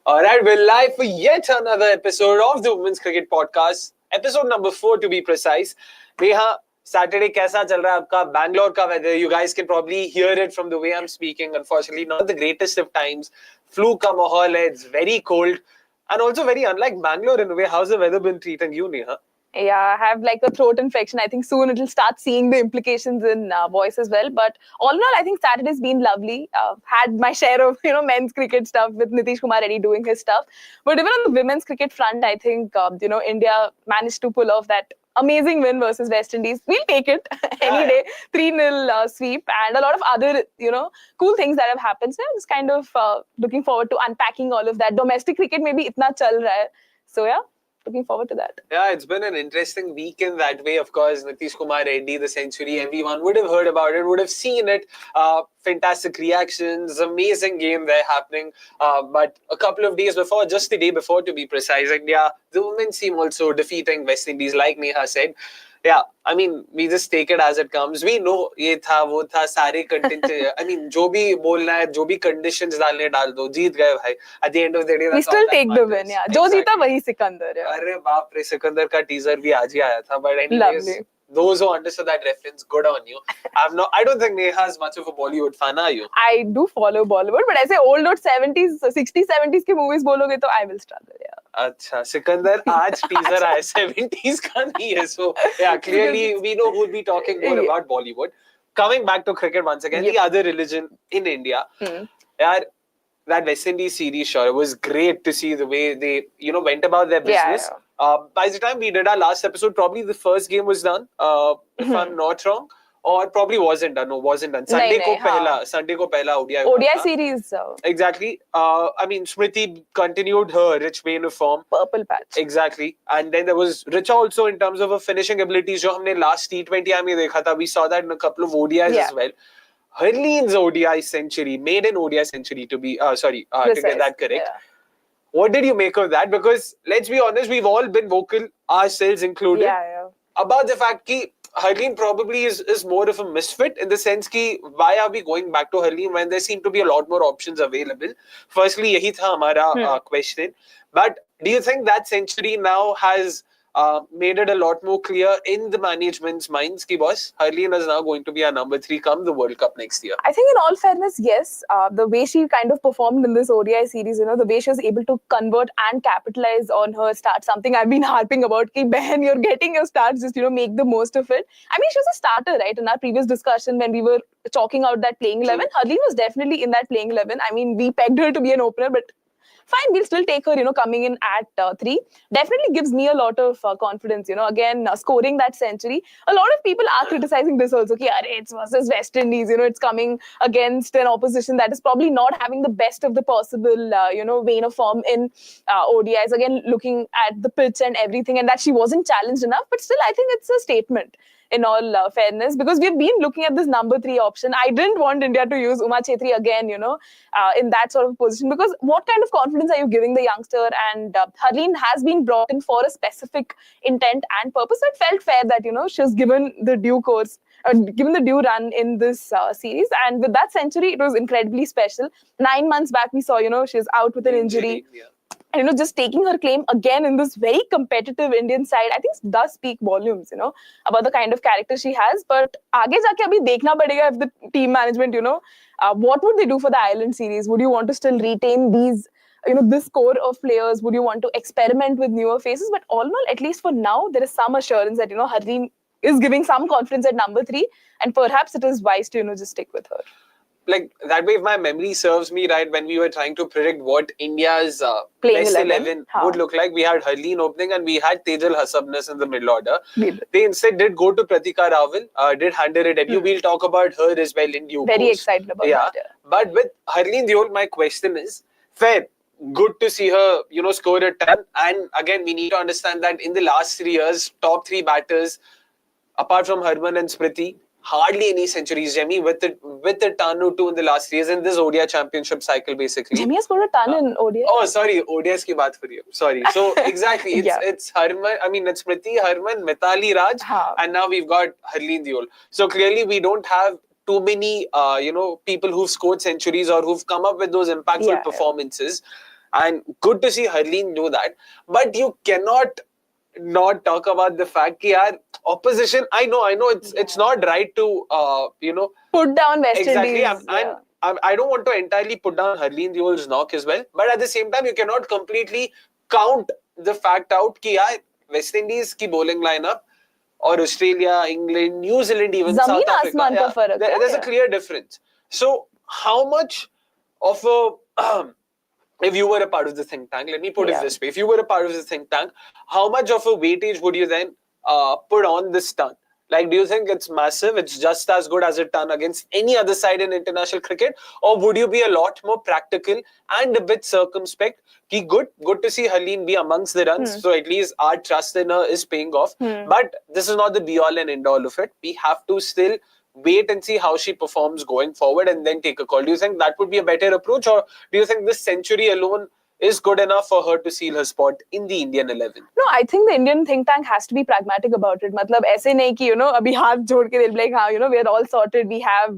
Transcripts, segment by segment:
Alright, we're live for yet another episode of the Women's Cricket Podcast. Episode number 4 to be precise. Neha, Saturday kaisa chal raha hai aapka? Bangalore ka weather. You guys can probably hear it from the way I'm speaking. Unfortunately, not the greatest of times. Flu ka mahal hai. It's very cold. And also very unlike Bangalore in a way. How's the weather been treating you, Neha? Yeah, I have like a throat infection. I think soon it'll start seeing the implications in voice as well. But all in all, I think Saturday's been lovely. Had my share of men's cricket stuff with Nitish Kumar Reddy doing his stuff. But even on the women's cricket front, I think India managed to pull off that amazing win versus West Indies. We'll take it any day. 3-0 sweep and a lot of other cool things that have happened. So I'm just kind of looking forward to unpacking all of that. Domestic cricket maybe itna chal raha hai. So yeah. Looking forward to that. Yeah, it's been an interesting week in that way. Of course, Nitish Kumar Reddy, the century, everyone would have heard about it, would have seen it. Fantastic reactions, amazing game there happening. But a couple of days before, just the day before to be precise, India, the women's team also defeating West Indies, like Neha said. Yeah, I mean, we just take it as it comes. We know ये था वो था सारे content. I mean, जो भी बोलना है, जो भी conditions डालने डाल दो, जीत गए भाई. At the end of the day, we still take the win. Yeah, जो जीता वही सिकंदर. अरे बाप रे, सिकंदर का teaser भी आज ही आया था. But anyways, those who understood that reference, good on you. I don't think Neha is much of a Bollywood fan, are you? I do follow Bollywood, but I say old 70s, 60s, 70s के movies बोलोगे तो I will struggle. Yeah. अच्छा, सिकंदर आज teaser आया 70s का नहीं है. So yeah, clearly we know who'll be talking more about Bollywood. Coming back to cricket once again, the other religion in India. Yeah, that West Indies series, sure, it was great to see the way they, went about their business. By the time we did our last episode, probably the first game was done, if I'm not wrong. Or probably wasn't done. No, wasn't done. Sunday ko pehla ODI. ODI series. Exactly. I mean, Smriti continued her rich vein of form. Purple patch. Exactly. And then there was Richa also in terms of her finishing abilities. Jo humne last T20 mein dekha tha. We saw that in a couple of ODIs as well. Harleen's ODI century, maiden ODI century to be, to get that correct. Yeah. What did you make of that? Because let's be honest, we've all been vocal, ourselves included, about the fact that Harleen probably is more of a misfit in the sense that why are we going back to Harleen when there seem to be a lot more options available? Firstly, yahi tha hamara question. But do you think that century now has made it a lot more clear in the management's minds ki boss, Harleen is now going to be our number 3 come the World Cup next year? I think in all fairness, yes. The way she kind of performed in this ODI series, the way she was able to convert and capitalize on her start, something I've been harping about, ki behan, you're getting your starts, just, make the most of it. I mean, she was a starter, right? In our previous discussion when we were talking out that playing 11, Harleen was definitely in that playing 11. I mean, we pegged her to be an opener, but fine, we'll still take her, coming in at 3. Definitely gives me a lot of confidence, again, scoring that century. A lot of people are criticizing this also, ki, it's versus West Indies, it's coming against an opposition that is probably not having the best of the possible, vein of form in ODIs. Again, looking at the pitch and everything, and that she wasn't challenged enough. But still, I think it's a statement in all fairness, because we've been looking at this number 3 option. I didn't want India to use Uma Chhetri again, in that sort of position, because what kind of confidence are you giving the youngster? And Harleen has been brought in for a specific intent and purpose. So it felt fair that, she was given the due course, given the due run in this series. And with that century, it was incredibly special. 9 months back, we saw, she's out with an injury. And, just taking her claim again in this very competitive Indian side, I think does speak volumes, about the kind of character she has. But aage jaake abhi dekhna padega if the team management, what would they do for the Ireland series? Would you want to still retain these, this core of players? Would you want to experiment with newer faces? But all in all, at least for now, there is some assurance that, Harleen is giving some confidence at number 3. And perhaps it is wise to, just stick with her. Like that way, if my memory serves me right, when we were trying to predict what India's best 11 would look like, we had Harleen opening and we had Tejal Hasabnas in the middle order. They instead did go to Pratika Rawal, did handle a debut. We'll talk about her as well in due course. Very excited about that. But with Harleen Deol, my question is, fair, good to see her, score a ton. And again, we need to understand that in the last 3 years, top 3 batters, apart from Harman and Smriti, hardly any centuries. Jemmy with a ton or 2 in the last 3 years in this ODI championship cycle, basically. Jemmy has scored a ton in ODI. Oh, sorry, ODIs ki baat kar Sorry. So exactly, it's Harman. I mean, it's Smriti, Harman, Mithali Raj, and now we've got Harleen Deol. So clearly, we don't have too many, people who've scored centuries or who've come up with those impactful performances. and good to see Harleen do that. But you cannot not talk about the fact that yaar, opposition. I know it's not right to put down West exactly. Indies. I don't want to entirely put down Harleen Deol's knock as well, but at the same time, you cannot completely count the fact out that yaar, West Indies ki bowling lineup or Australia, England, New Zealand, even South Africa, there's a clear difference. So how much of a if you were a part of the think tank, let me put it this way: if you were a part of the think tank, how much of a weightage would you then put on this ton? Like, do you think it's massive? It's just as good as a ton against any other side in international cricket, or would you be a lot more practical and a bit circumspect? Good to see Harleen be amongst the runs. So at least our trust in her is paying off. But this is not the be all and end all of it. We have to still wait and see how she performs going forward and then take a call. Do you think that would be a better approach, or do you think this century alone is good enough for her to seal her spot in the Indian 11? No, I think the Indian think tank has to be pragmatic about it. Matlab, aise nahi ki, abhi haath jod ke they'll be like, we're all sorted. We have,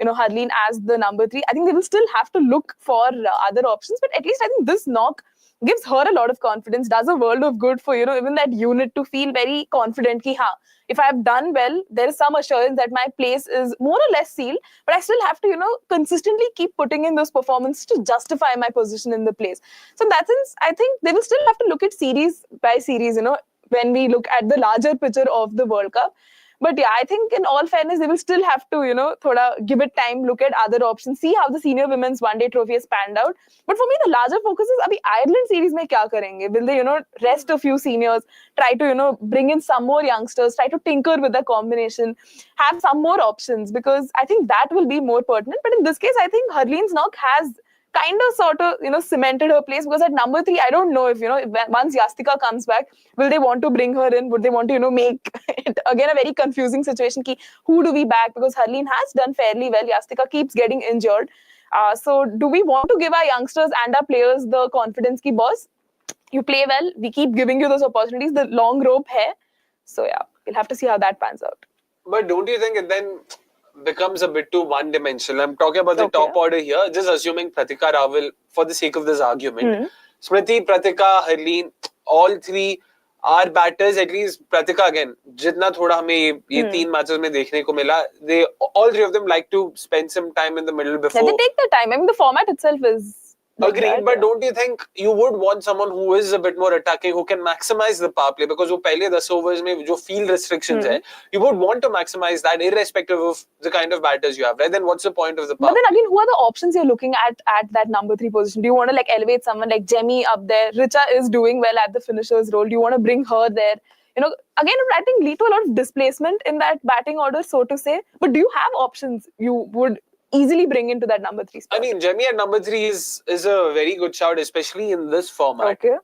Harleen as the number 3. I think they will still have to look for other options. But at least I think this knock gives her a lot of confidence, does a world of good for, even that unit to feel very confident ki, if I have done well, there is some assurance that my place is more or less sealed, but I still have to, consistently keep putting in those performances to justify my position in the place. So in that sense, I think they will still have to look at series by series, when we look at the larger picture of the World Cup. But yeah, I think in all fairness, they will still have to, thoda give it time, look at other options, see how the senior women's one-day trophy has panned out. But for me, the larger focus is, abhi Ireland series mein kya karenge? Will they, rest a few seniors, try to, bring in some more youngsters, try to tinker with the combination, have some more options, because I think that will be more pertinent. But in this case, I think Harleen's knock has kind of sort of, cemented her place, because at number 3, I don't know if, once Yastika comes back, will they want to bring her in? Would they want to, make it again a very confusing situation? Ki, who do we back? Because Harleen has done fairly well. Yastika keeps getting injured. So do we want to give our youngsters and our players the confidence ki, boss, you play well, we keep giving you those opportunities, the long rope hai. So yeah, we'll have to see how that pans out. But don't you think it then becomes a bit too one-dimensional? I'm talking about the top order here, just assuming Pratika Rawal, for the sake of this argument. Smriti, Pratika, Harleen, all 3 are batters. At least Pratika, again, jitna thoda hame ye 3 matches mein dekhne ko mila, they all 3 of them like to spend some time in the middle before. Yeah, they take their time. I mean, the format itself is agreed, but don't you think you would want someone who is a bit more attacking, who can maximize the power play? Because wo pehle 10 overs mein jo field restrictions hai, you would want to maximize that irrespective of the kind of batters you have, right? Then what's the point of the power? But then again, who are the options you're looking at that number 3 position? Do you want to elevate someone like Jemmy up there? Richa is doing well at the finisher's role. Do you want to bring her there? Again, I think lead to a lot of displacement in that batting order, so to say. But do you have options you would easily bring into that number 3 spot? I mean, Jemmy at number 3 is a very good shout, especially in this format. Okay.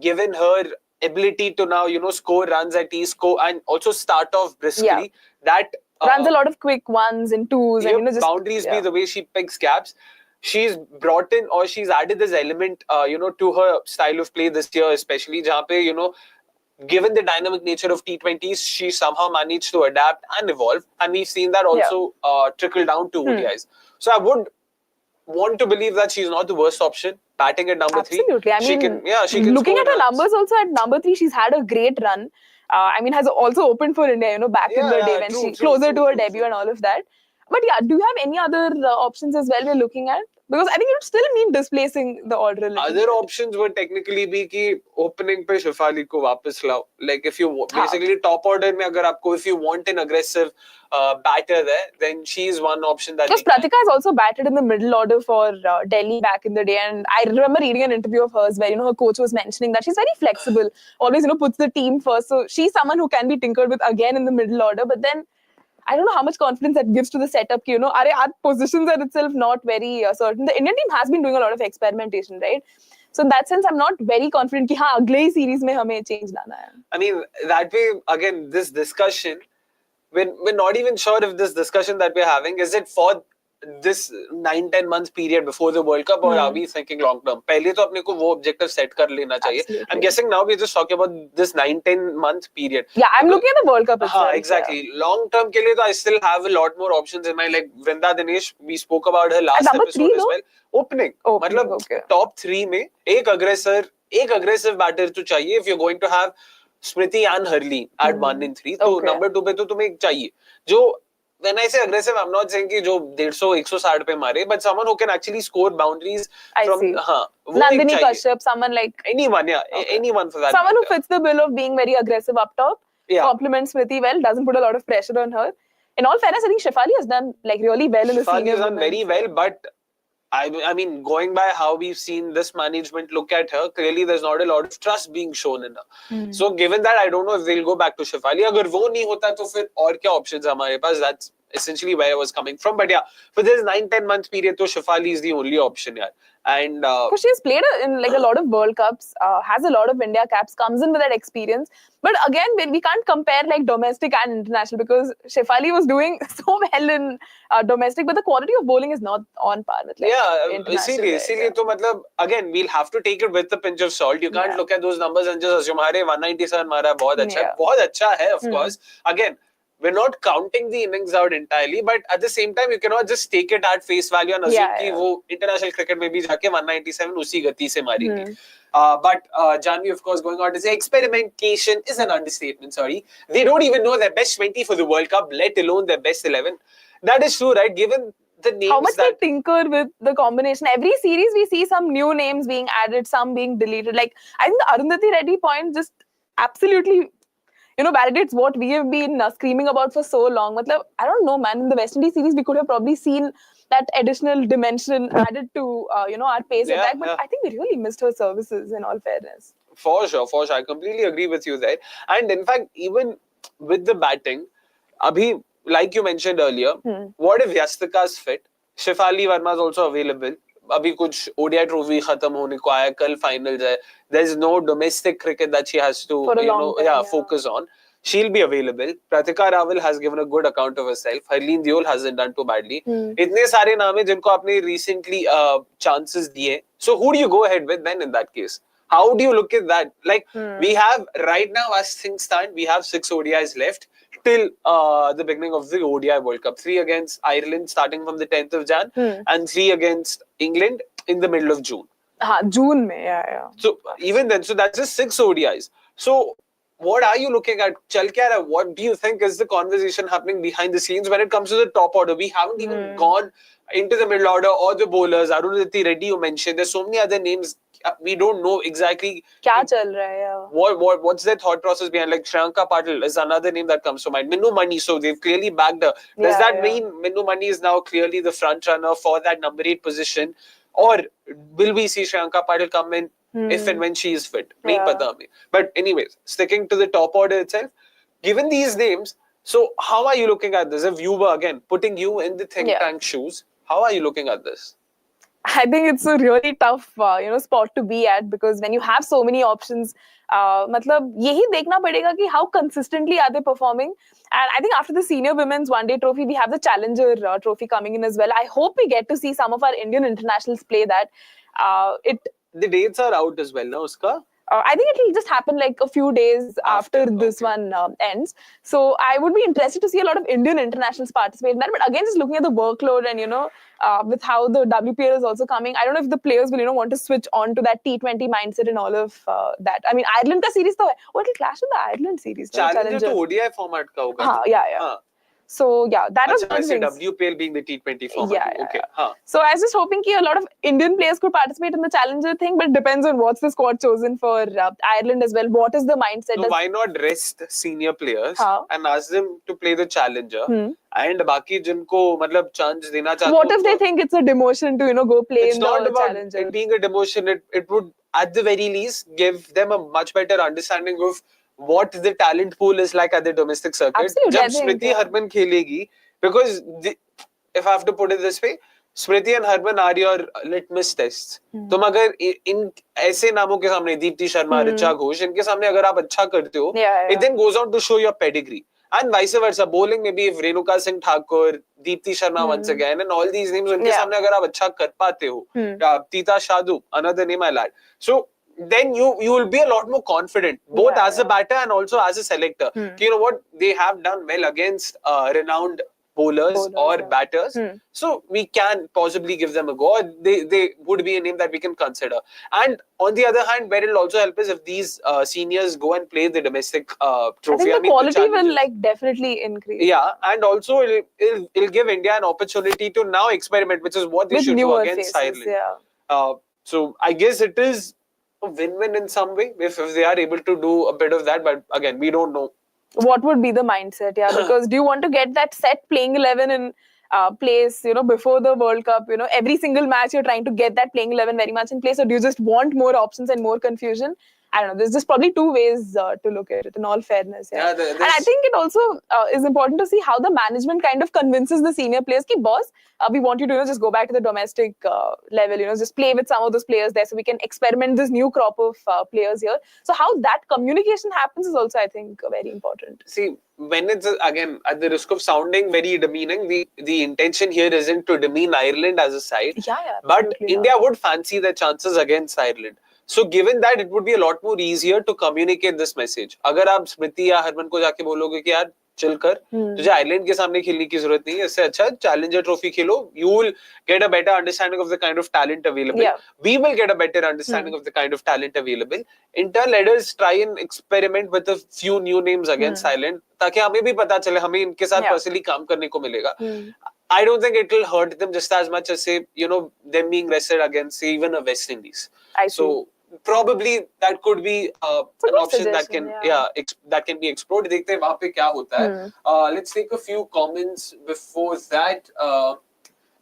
Given her ability to now, score runs at ease, score and also start off briskly, that runs a lot of quick 1s and 2s, and just boundaries be the way she picks gaps. She's brought in, or she's added this element, to her style of play this year, especially jahan pe, given the dynamic nature of T20s, she somehow managed to adapt and evolve, and we've seen that also trickle down to ODIs. So I would want to believe that she's not the worst option batting at number 3. Absolutely. I mean, she can looking score at her runs. numbers also at number 3, she's had a great run. Has also opened for India, back in the day when she closer to her debut and all of that. But yeah, do you have any other options as well we're looking at? Because I think it would still mean displacing the order. Other options would technically be ki opening pe Shefali ko wapas lao. Like if you basically top order mein agar aapko, if you want an aggressive batter there, then she is one option that. Because Pratika has also batted in the middle order for Delhi back in the day, and I remember reading an interview of hers where her coach was mentioning that she's very flexible, always puts the team first. So she's someone who can be tinkered with again in the middle order, but then I don't know how much confidence that gives to the setup. Our positions are itself not very certain. The Indian team has been doing a lot of experimentation, right? So in that sense, I'm not very confident that agle series mein hame change lana hai. I mean, that way, again, this discussion, we're not even sure if this discussion that we're having, is it for this 9-10 month period before the World Cup, or are we thinking long term? पहले तो अपने को वो objective set कर लेना चाहिए. Absolutely. I'm guessing now we're just talking about this 9-10 month period. Yeah, I'm looking at the World Cup itself. Exactly. Yeah. Long term के लिए तो I still have a lot more options in mind. Like Vrinda Dinesh, we spoke about her last episode as well. Opening. मतलब top 3 में एक aggressive batter तो चाहिए if you're going to have Smriti and Harleen at 1 and 3. तो number 2 पे तो तुम्हें चाहिए जो, when I say aggressive, I'm not saying कि जो 150-160 पे मारे, but someone who can actually score boundaries from Nandini Kashyap, someone like anyone, anyone for that. Someone who fits the bill of being very aggressive up top, compliments Smriti well, doesn't put a lot of pressure on her. In all fairness, I think Shefali has done like really well in the senior. Shefali has done very well, but I mean, going by how we've seen this management look at her, clearly there's not a lot of trust being shown in her. So given that, I don't know if they'll go back to Shefali. अगर वो नहीं होता तो फिर और क्या options हमारे पास? That's essentially where I was coming from. But yeah, for this 9-10 month period, तो Shefali is the only option, yeah. And she's played in like a lot of World Cups, has a lot of India caps, comes in with that experience. But again, we can't compare like domestic and international because Shefali was doing so well in domestic, but the quality of bowling is not on par with like international. इसीलिए तो मतलब again we'll have to take it with a pinch of salt. You can't look at those numbers and just assume हमारे 197 मारा बहुत अच्छा है, of course. Again, we're not counting the innings out entirely, but at the same time, you cannot just take it at face value and assume कि वो international cricket में भी जाके 197 उसी गति से मारेंगे. But Janvi, of course, going on to say experimentation is an understatement. Sorry, they don't even know their best 20 for the World Cup, let alone their best 11. That is true, right? Given the names how much they tinker with the combination. Every series we see some new names being added, some being deleted. Like I think the Arundhati Reddy point just absolutely, validates what we have been screaming about for so long. Matlab, I don't know, man. In the West Indies series, we could have probably seen that additional dimension added to, our pace attack. But I think we really missed her services, in all fairness. For sure. I completely agree with you there. And in fact, even with the batting, abhi, like you mentioned earlier, what if Yastika's fit? Shefali Verma is also available. अभी कुछ ODI trophy खत्म होने को आया, कल finals है. There's no domestic cricket that she has to focus on. She'll be available. Pratika Rawal has given a good account of herself. Harleen Deol hasn't done too badly. इतने सारे नाम हैं जिनको आपने recently chances दिए. So who do you go ahead with then in that case? How do you look at that? Like we have right now, as things stand, we have 6 ODIs left till the beginning of the ODI World Cup. 3 against Ireland starting from the 10th of Jan and 3 against England in the middle of June. June mein, yeah. So even then, so that's just 6 ODIs. So what are you looking at? Chal kya raha? What do you think is the conversation happening behind the scenes when it comes to the top order? We haven't even gone into the middle order or the bowlers. Arundhati Reddy you mentioned. There's so many other names. We don't know exactly kya chal raha hai, what's their thought process behind. Like Shriyanka Patil is another name that comes to mind. Minnu Mani, so they've clearly backed her. Does that mean Minnu Mani is now clearly the front runner for that number 8 position? Or will we see Shriyanka Patil come in if and when she is fit? Nahi pata hame. But anyways, sticking to the top order itself, given these names, so how are you looking at this? If you were, again, putting you in the think tank shoes, how are you looking at this? I think it's a really tough, spot to be at because when you have so many options, मतलब यही देखना पड़ेगा कि how consistently are they performing. And I think after the senior women's one-day trophy, we have the challenger trophy coming in as well. I hope we get to see some of our Indian internationals play that. The dates are out as well, now, uska? I think it will just happen like a few days after this one ends. So I would be interested to see a lot of Indian internationals participate in that. But again, just looking at the workload and, with how the WPL is also coming, I don't know if the players will, want to switch on to that T20 mindset and all of that. I mean, Ireland ka series to hai. Oh, it will clash with the Ireland series. Challenger to ODI format ka hoga. Yeah. So that was one thing. WPL being the T20 format. Okay. So I was just hoping that a lot of Indian players could participate in the Challenger thing, but it depends on what's the squad chosen for Ireland as well. What is the mindset? So why not rest senior players and ask them to play the Challenger and baki jinko matlab chance dena chahte? What if they think it's a demotion to go play in the Challenger? It's not about it being a demotion. It would at the very least give them a much better understanding of what the talent pool is like at the domestic circuit. Absolutely, जब Smriti Harman खेलेगी, because if I have to put it this way, Smriti and Harman are your litmus tests. तुम अगर इन ऐसे नामों के सामने दीप्ति शर्मा, ऋचा घोष, इनके सामने अगर आप अच्छा करते हो, it then goes on to show your pedigree. And vice versa, bowling maybe if Renuka Thakur, Deepti Sharma once again, and all these names, उनके सामने अगर आप अच्छा कर पाते हो, Tita Shadu, another name I'll add. So then you will be a lot more confident, both as a batter and also as a selector. You know what, they have done well against renowned bowlers or batters, so we can possibly give them a go. They would be a name that we can consider. And on the other hand, where it'll also help is if these seniors go and play the domestic trophy. I think the quality will like definitely increase. Yeah, and also it'll give India an opportunity to now experiment, which is what they with should do faces, against Ireland. So I guess it is a win-win in some way if they are able to do a bit of that. But again, we don't know. What would be the mindset? Yeah, because do you want to get that set playing 11 in place, before the World Cup? Every single match you're trying to get that playing 11 very much in place, or do you just want more options and more confusion? I don't know. There's just probably two ways to look at it, in all fairness. Yeah. And I think it also is important to see how the management kind of convinces the senior players, ki boss, we want you to just go back to the domestic level, just play with some of those players there so we can experiment this new crop of players here. So how that communication happens is also, I think, very important. See, when it's, again, at the risk of sounding very demeaning, the intention here isn't to demean Ireland as a side. But India would fancy their chances against Ireland. So given that, it would be a lot more easier to communicate this message. अगर आप स्मृति या हरमन को जाके बोलोगे कि यार chill कर, तुझे आयरलैंड के सामने खेलने की जरूरत नहीं है, इससे अच्छा challenger trophy Khelo, you will get a better understanding of the kind of talent available. We will get a better understanding of the kind of talent available. In turn, let us try and experiment with a few new names against Ireland, ताकि हमें भी पता चले, हमें इनके साथ personally काम करने को मिलेगा. I don't think it will hurt them just as much as, say, them being rested against, say, even a West Indies. So probably that could be an option that can that can be explored. देखते हैं वहाँ पे क्या होता है. Let's take a few comments before that.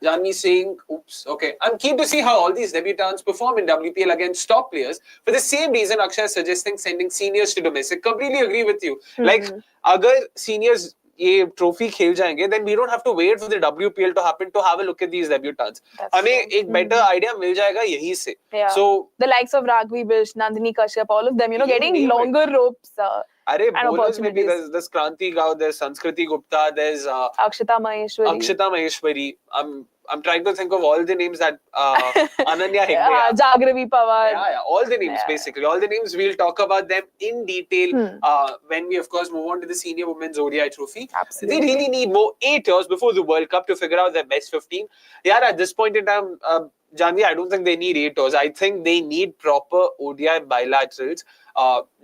Janvi saying, oops, okay. I'm keen to see how all these debutants perform in WPL against top players. For the same reason, Akshay is suggesting sending seniors to domestic. Completely agree with you. Like, agar seniors ये trophy खेल जाएंगे, then we don't have to wait for the WPL to happen to have a look at these debutants. हमें एक better idea मिल जाएगा यहीं से. So the likes of Raghavi Bish, Nandini Kashyap, all of them, getting longer ropes. And maybe there's Kranti Gao, there's Sanskriti Gupta, there's Akshita Maheshwari. I'm trying to think of all the names that Ananya Hegde. Jagravi Pawar. Yeah, all the names basically. All the names, we'll talk about them in detail when we, of course, move on to the Senior Women's ODI Trophy. Absolutely. They really need more 8 years before the World Cup to figure out their best 15. Yeah, at this point in time, Janvi, I don't think they need 8 years. I think they need proper ODI bilaterals.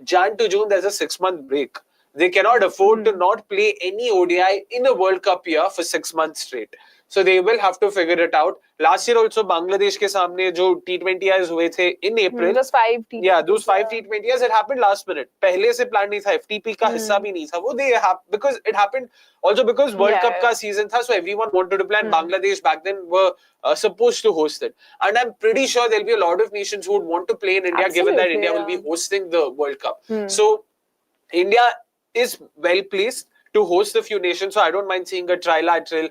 Jan to June, there's a 6-month break. They cannot afford to not play any ODI in a World Cup year for 6 months straight. So they will have to figure it out. Last year also, Bangladesh के सामने जो T20s हुए थे in April. Those 5 T20s. Yeah, those 5 T20s, it happened last minute. पहले से plan नहीं था, FTP का हिस्सा भी नहीं था. वो they because it happened also because World Cup का season था, so everyone wanted to play. And Bangladesh back then were supposed to host it. And I'm pretty sure there'll be a lot of nations who would want to play in India, given that India will be hosting the World Cup. So India is well placed to host a few nations. So I don't mind seeing a trilateral,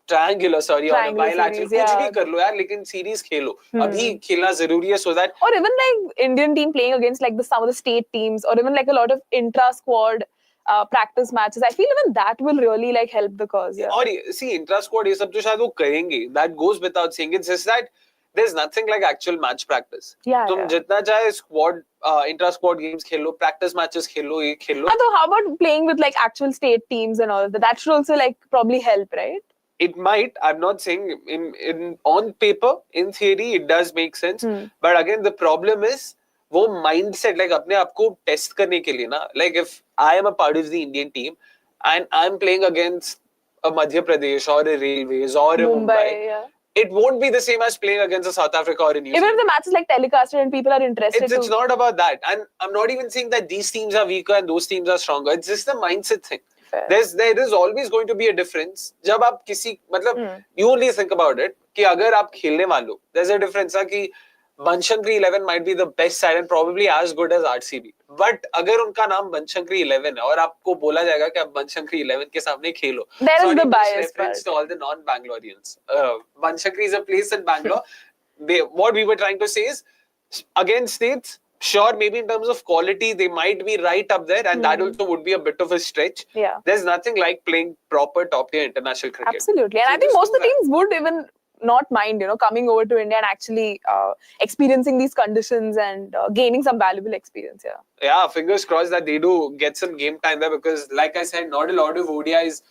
triangular or a bilateral. कुछ भी कर लो यार, लेकिन series खेलो. अभी खेलना जरूरी है so that. Or even like Indian team playing against like some of the state teams, or even like a lot of intra-squad practice matches. I feel even that will really like help the cause. Or see, intra-squad ये सब तो शायद वो करेंगे. That goes without saying. It's just that there's nothing like actual match practice. तुम जितना चाहे squad, intra-squad games खेलो, practice matches खेलो, ये खेलो. So how about playing with like actual state teams and all of that? That should also like probably help, right? It might. I'm not saying in on paper, in theory, it does make sense. But again, the problem is वो mindset like अपने आप को test करने के लिए ना. Like if I am a part of the Indian team and I'm playing against a Madhya Pradesh or a Railways or a Mumbai. It won't be the same as playing against a South Africa or a New Zealand. Even if the match is like telecasted and people are interested. It's not about that. And I'm not even saying that these teams are weaker and those teams are stronger. It's just the mindset thing. There is always going to be a difference. जब आप किसी मतलब you only think about it कि अगर आप खेलने वालों, there's a difference कि Banshankari 11 might be the best side and probably as good as RCB. But अगर उनका नाम Banshankari 11 है और आपको बोला जाएगा कि आप Banshankari 11 के सामने खेलो. There is the bias reference to all the non-Bangaloreans. Banshankari is a place in Bangalore. What we were trying to say is, against states, sure, maybe in terms of quality, they might be right up there, and that also would be a bit of a stretch. Yeah. There's nothing like playing proper top-tier international cricket. Absolutely. And So I think just most do of the that. teams would even not mind, coming over to India and actually experiencing these conditions and gaining some valuable experience here. Yeah, fingers crossed that they do get some game time there, because, like I said, not a lot of ODIs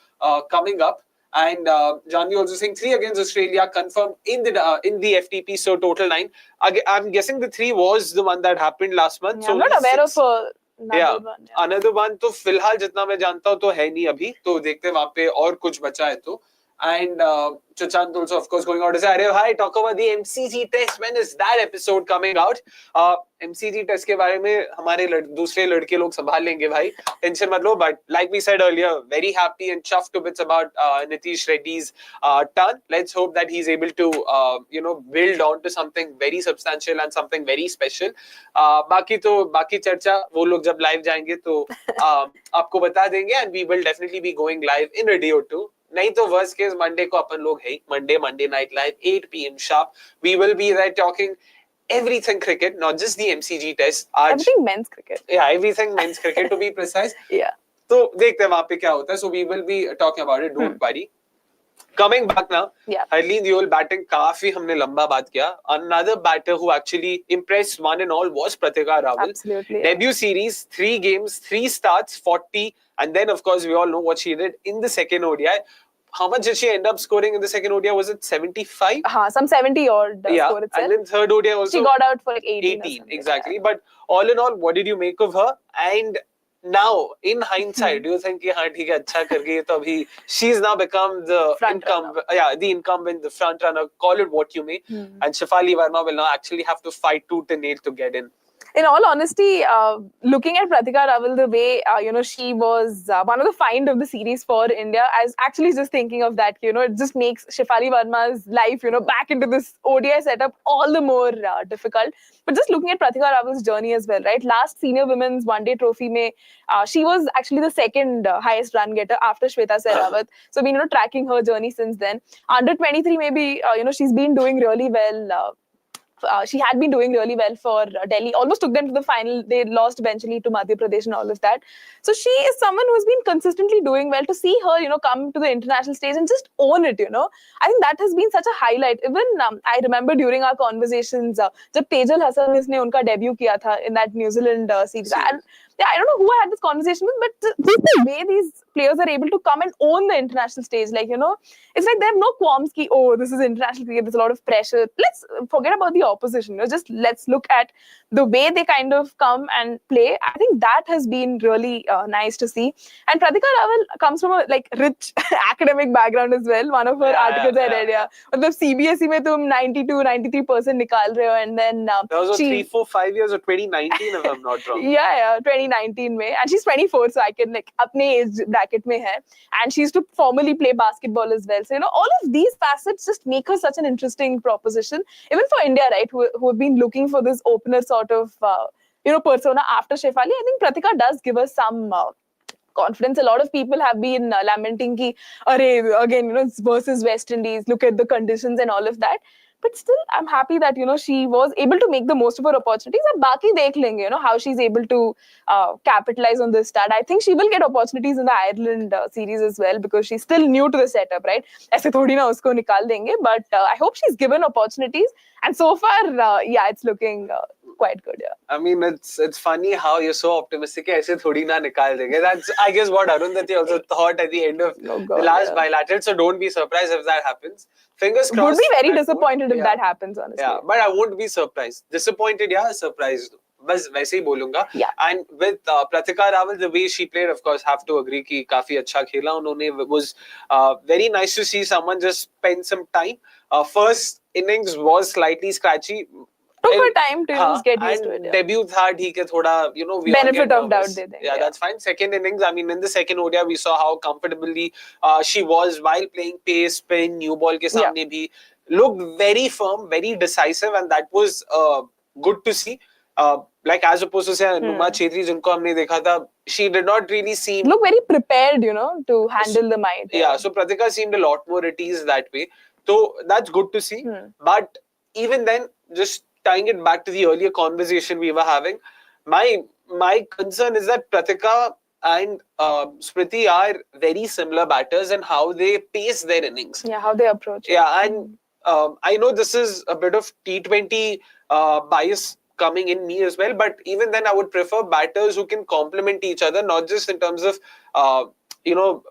coming up. And Janvi also saying 3 against Australia confirmed in the FTP, so total 9. I'm guessing the 3 was the one that happened last month. Yeah, so I'm not aware of another one. Yeah. Another one तो फिलहाल जितना मैं जानता हूँ तो है नहीं अभी, तो देखते हैं वहाँ पे और कुछ बचा है तो. And Chachant also, of course, going out to say, "Arey bhai, talk about the MCG test. When is that episode coming out?" MCG test के बारे में हमारे दूसरे लड़के लोग संभाल लेंगे भाई, टेंशन मत लो. But like we said earlier, very happy and chuffed to bits about Nitish Reddy's turn. Let's hope that he's able to build on to something very substantial and something very special. बाकी चर्चा वो लोग जब live जाएंगे तो आपको बता देंगे, and we will definitely be going live in a day or two. नहीं तो वर्स्ट केस मंडे को अपन लोग है Monday night live 8 PM sharp. We will be there talking everything cricket, not just the MCG test. Everything men's cricket. Yeah, everything men's cricket to be precise. Yeah. तो देखते हैं वहाँ पे क्या होता है. So we will be talking about it. Don't worry. Coming back now, Harleen Deol batting काफी हमने लंबा बात किया. Another batter who actually impressed one and all was Pratika Rawal. Absolutely. Debut series, 3 games, 3 starts, 40, and then of course we all know what she did in the second ODI. How much did she end up scoring in the second ODI? Was it 75? Some 70 odd score itself. And then third ODI also. She got out for like 18 exactly. Yeah. But all in all, what did you make of her? And now, in hindsight, do you think कि हाँ ठीक है अच्छा कर गई तो अभी she's now become the incumbent, the front runner, call it what you may. And Shefali Verma will now actually have to fight tooth and nail to get in. In all honesty, looking at Pratika Rawal, the way she was one of the find of the series for India, I was actually just thinking of that. It just makes Shefali Verma's life, back into this ODI setup all the more difficult. But just looking at Pratika Rawal's journey as well, right? Last Senior Women's One Day Trophy, she was actually the second highest run getter after Shweta Sehrawat. So, tracking her journey since then. Under 23, maybe, she's been doing really well. She had been doing really well for Delhi, almost took them to the final. They lost eventually to Madhya Pradesh and all of that. So she is someone who's been consistently doing well. To see her, come to the international stage and just own it, I think that has been such a highlight. Even I remember during our conversations, जब तेजल हसन ने उनका debut किया था in that New Zealand series. I don't know who I had this conversation with, but just the way these players are able to come and own the international stage, like, it's like they have no qualms ki, oh, this is international cricket, there's a lot of pressure. Let's forget about the opposition, just let's look at the way they kind of come and play. I think that has been really nice to see. And Pratika Rawal comes from a rich academic background as well. One of her articles I read, मतलब CBSE में तुम 92-93% निकाल रहे हो, and then that was 3, 4, 5 years of 2019 if I'm not wrong. Yeah, 2019 में, and she's 24, so I can अपने age bracket में है, and she used to formally play basketball as well. So all of these facets just make her such an interesting proposition, even for India, right? Who have been looking for this opener sort of persona after Shefali. I think Pratika does give us some confidence. A lot of people have been lamenting ki, again, it's versus West Indies, look at the conditions and all of that. But still, I'm happy that, she was able to make the most of her opportunities. And baki dekh lenge, how she's able to capitalize on this start. I think she will get opportunities in the Ireland series as well, because she's still new to the setup, right? ऐसे थोड़ी ना उसको निकाल देंगे. But I hope she's given opportunities. And so far, it's looking quite good. Yeah. I mean, it's funny how you're so optimistic. ऐसे थोड़ी ना निकाल देंगे. That's, I guess, what Arundhati also thought at the end of the last bilateral. So don't be surprised if that happens. Fingers crossed. Would be very disappointed if that happens, honestly. Yeah, but I won't be surprised. Disappointed, surprised. बस वैसे ही बोलूंगा. And with Pratika Rawal, the way she played, of course, have to agree कि काफी अच्छा खेला उन्होंने. Was very nice to see someone just spend some time. First innings was slightly scratchy. Took her time to just get used to it. Yeah. Debut था ठीक है थोड़ा, we benefit of doubt दे देंगे. Yeah, that's fine. Second innings, I mean, in the second ODI, we saw how comfortably she was while playing pace, spin, new ball के सामने भी. Looked very firm, very decisive, and that was good to see. Like as opposed to say Numa Chetri, जिनको हमने देखा था, she did not really seem look very prepared, to handle the might. Yeah, so Pratika seemed a lot more at ease that way. So that's good to see. But even then, just tying it back to the earlier conversation we were having, my concern is that Pratika and Smriti are very similar batters and how they pace their innings. Yeah, how they approach it. Yeah, and I know this is a bit of T20 bias coming in me as well, but even then I would prefer batters who can complement each other, not just in terms of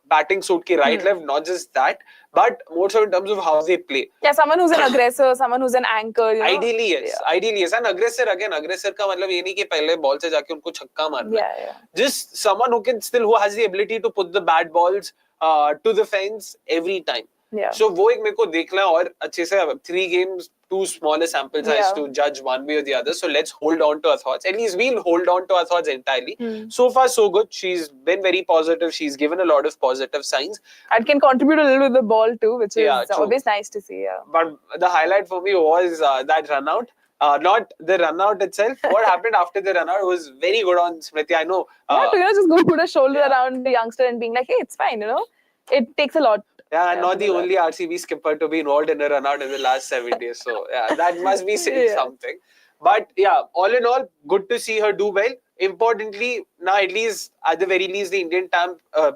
batting suit ke right left, not just that, but more so in terms of how they play. Yeah, someone who's an aggressor, someone who's an anchor. Ideally yes, ideally yes. And aggressor ka matlab ye nahi ki pehle ball se jaake unko chhakka marna. Yeah. Just someone who has the ability to put the bad balls to the fence every time. Yeah. So वो एक मेरे को देखना है और अच्छे से 3 games, 2 smaller sample size to judge one way or the other. So let's hold on to our thoughts. At least we'll hold on to our thoughts entirely. So far so good. She's been very positive. She's given a lot of positive signs. And can contribute a little with the ball too, which is always nice to see. Yeah. But the highlight for me was that run out. Not the run out itself. What happened after the run out was very good on Smriti. I know. To just go put a shoulder around the youngster and being like, hey, it's fine, It takes a lot. Yeah, and not the only RCB skipper to be involved in a run out in the last 7 days. So, yeah, that must be saying something. But, yeah, all in all, good to see her do well. Importantly, now at least, at the very least, the Indian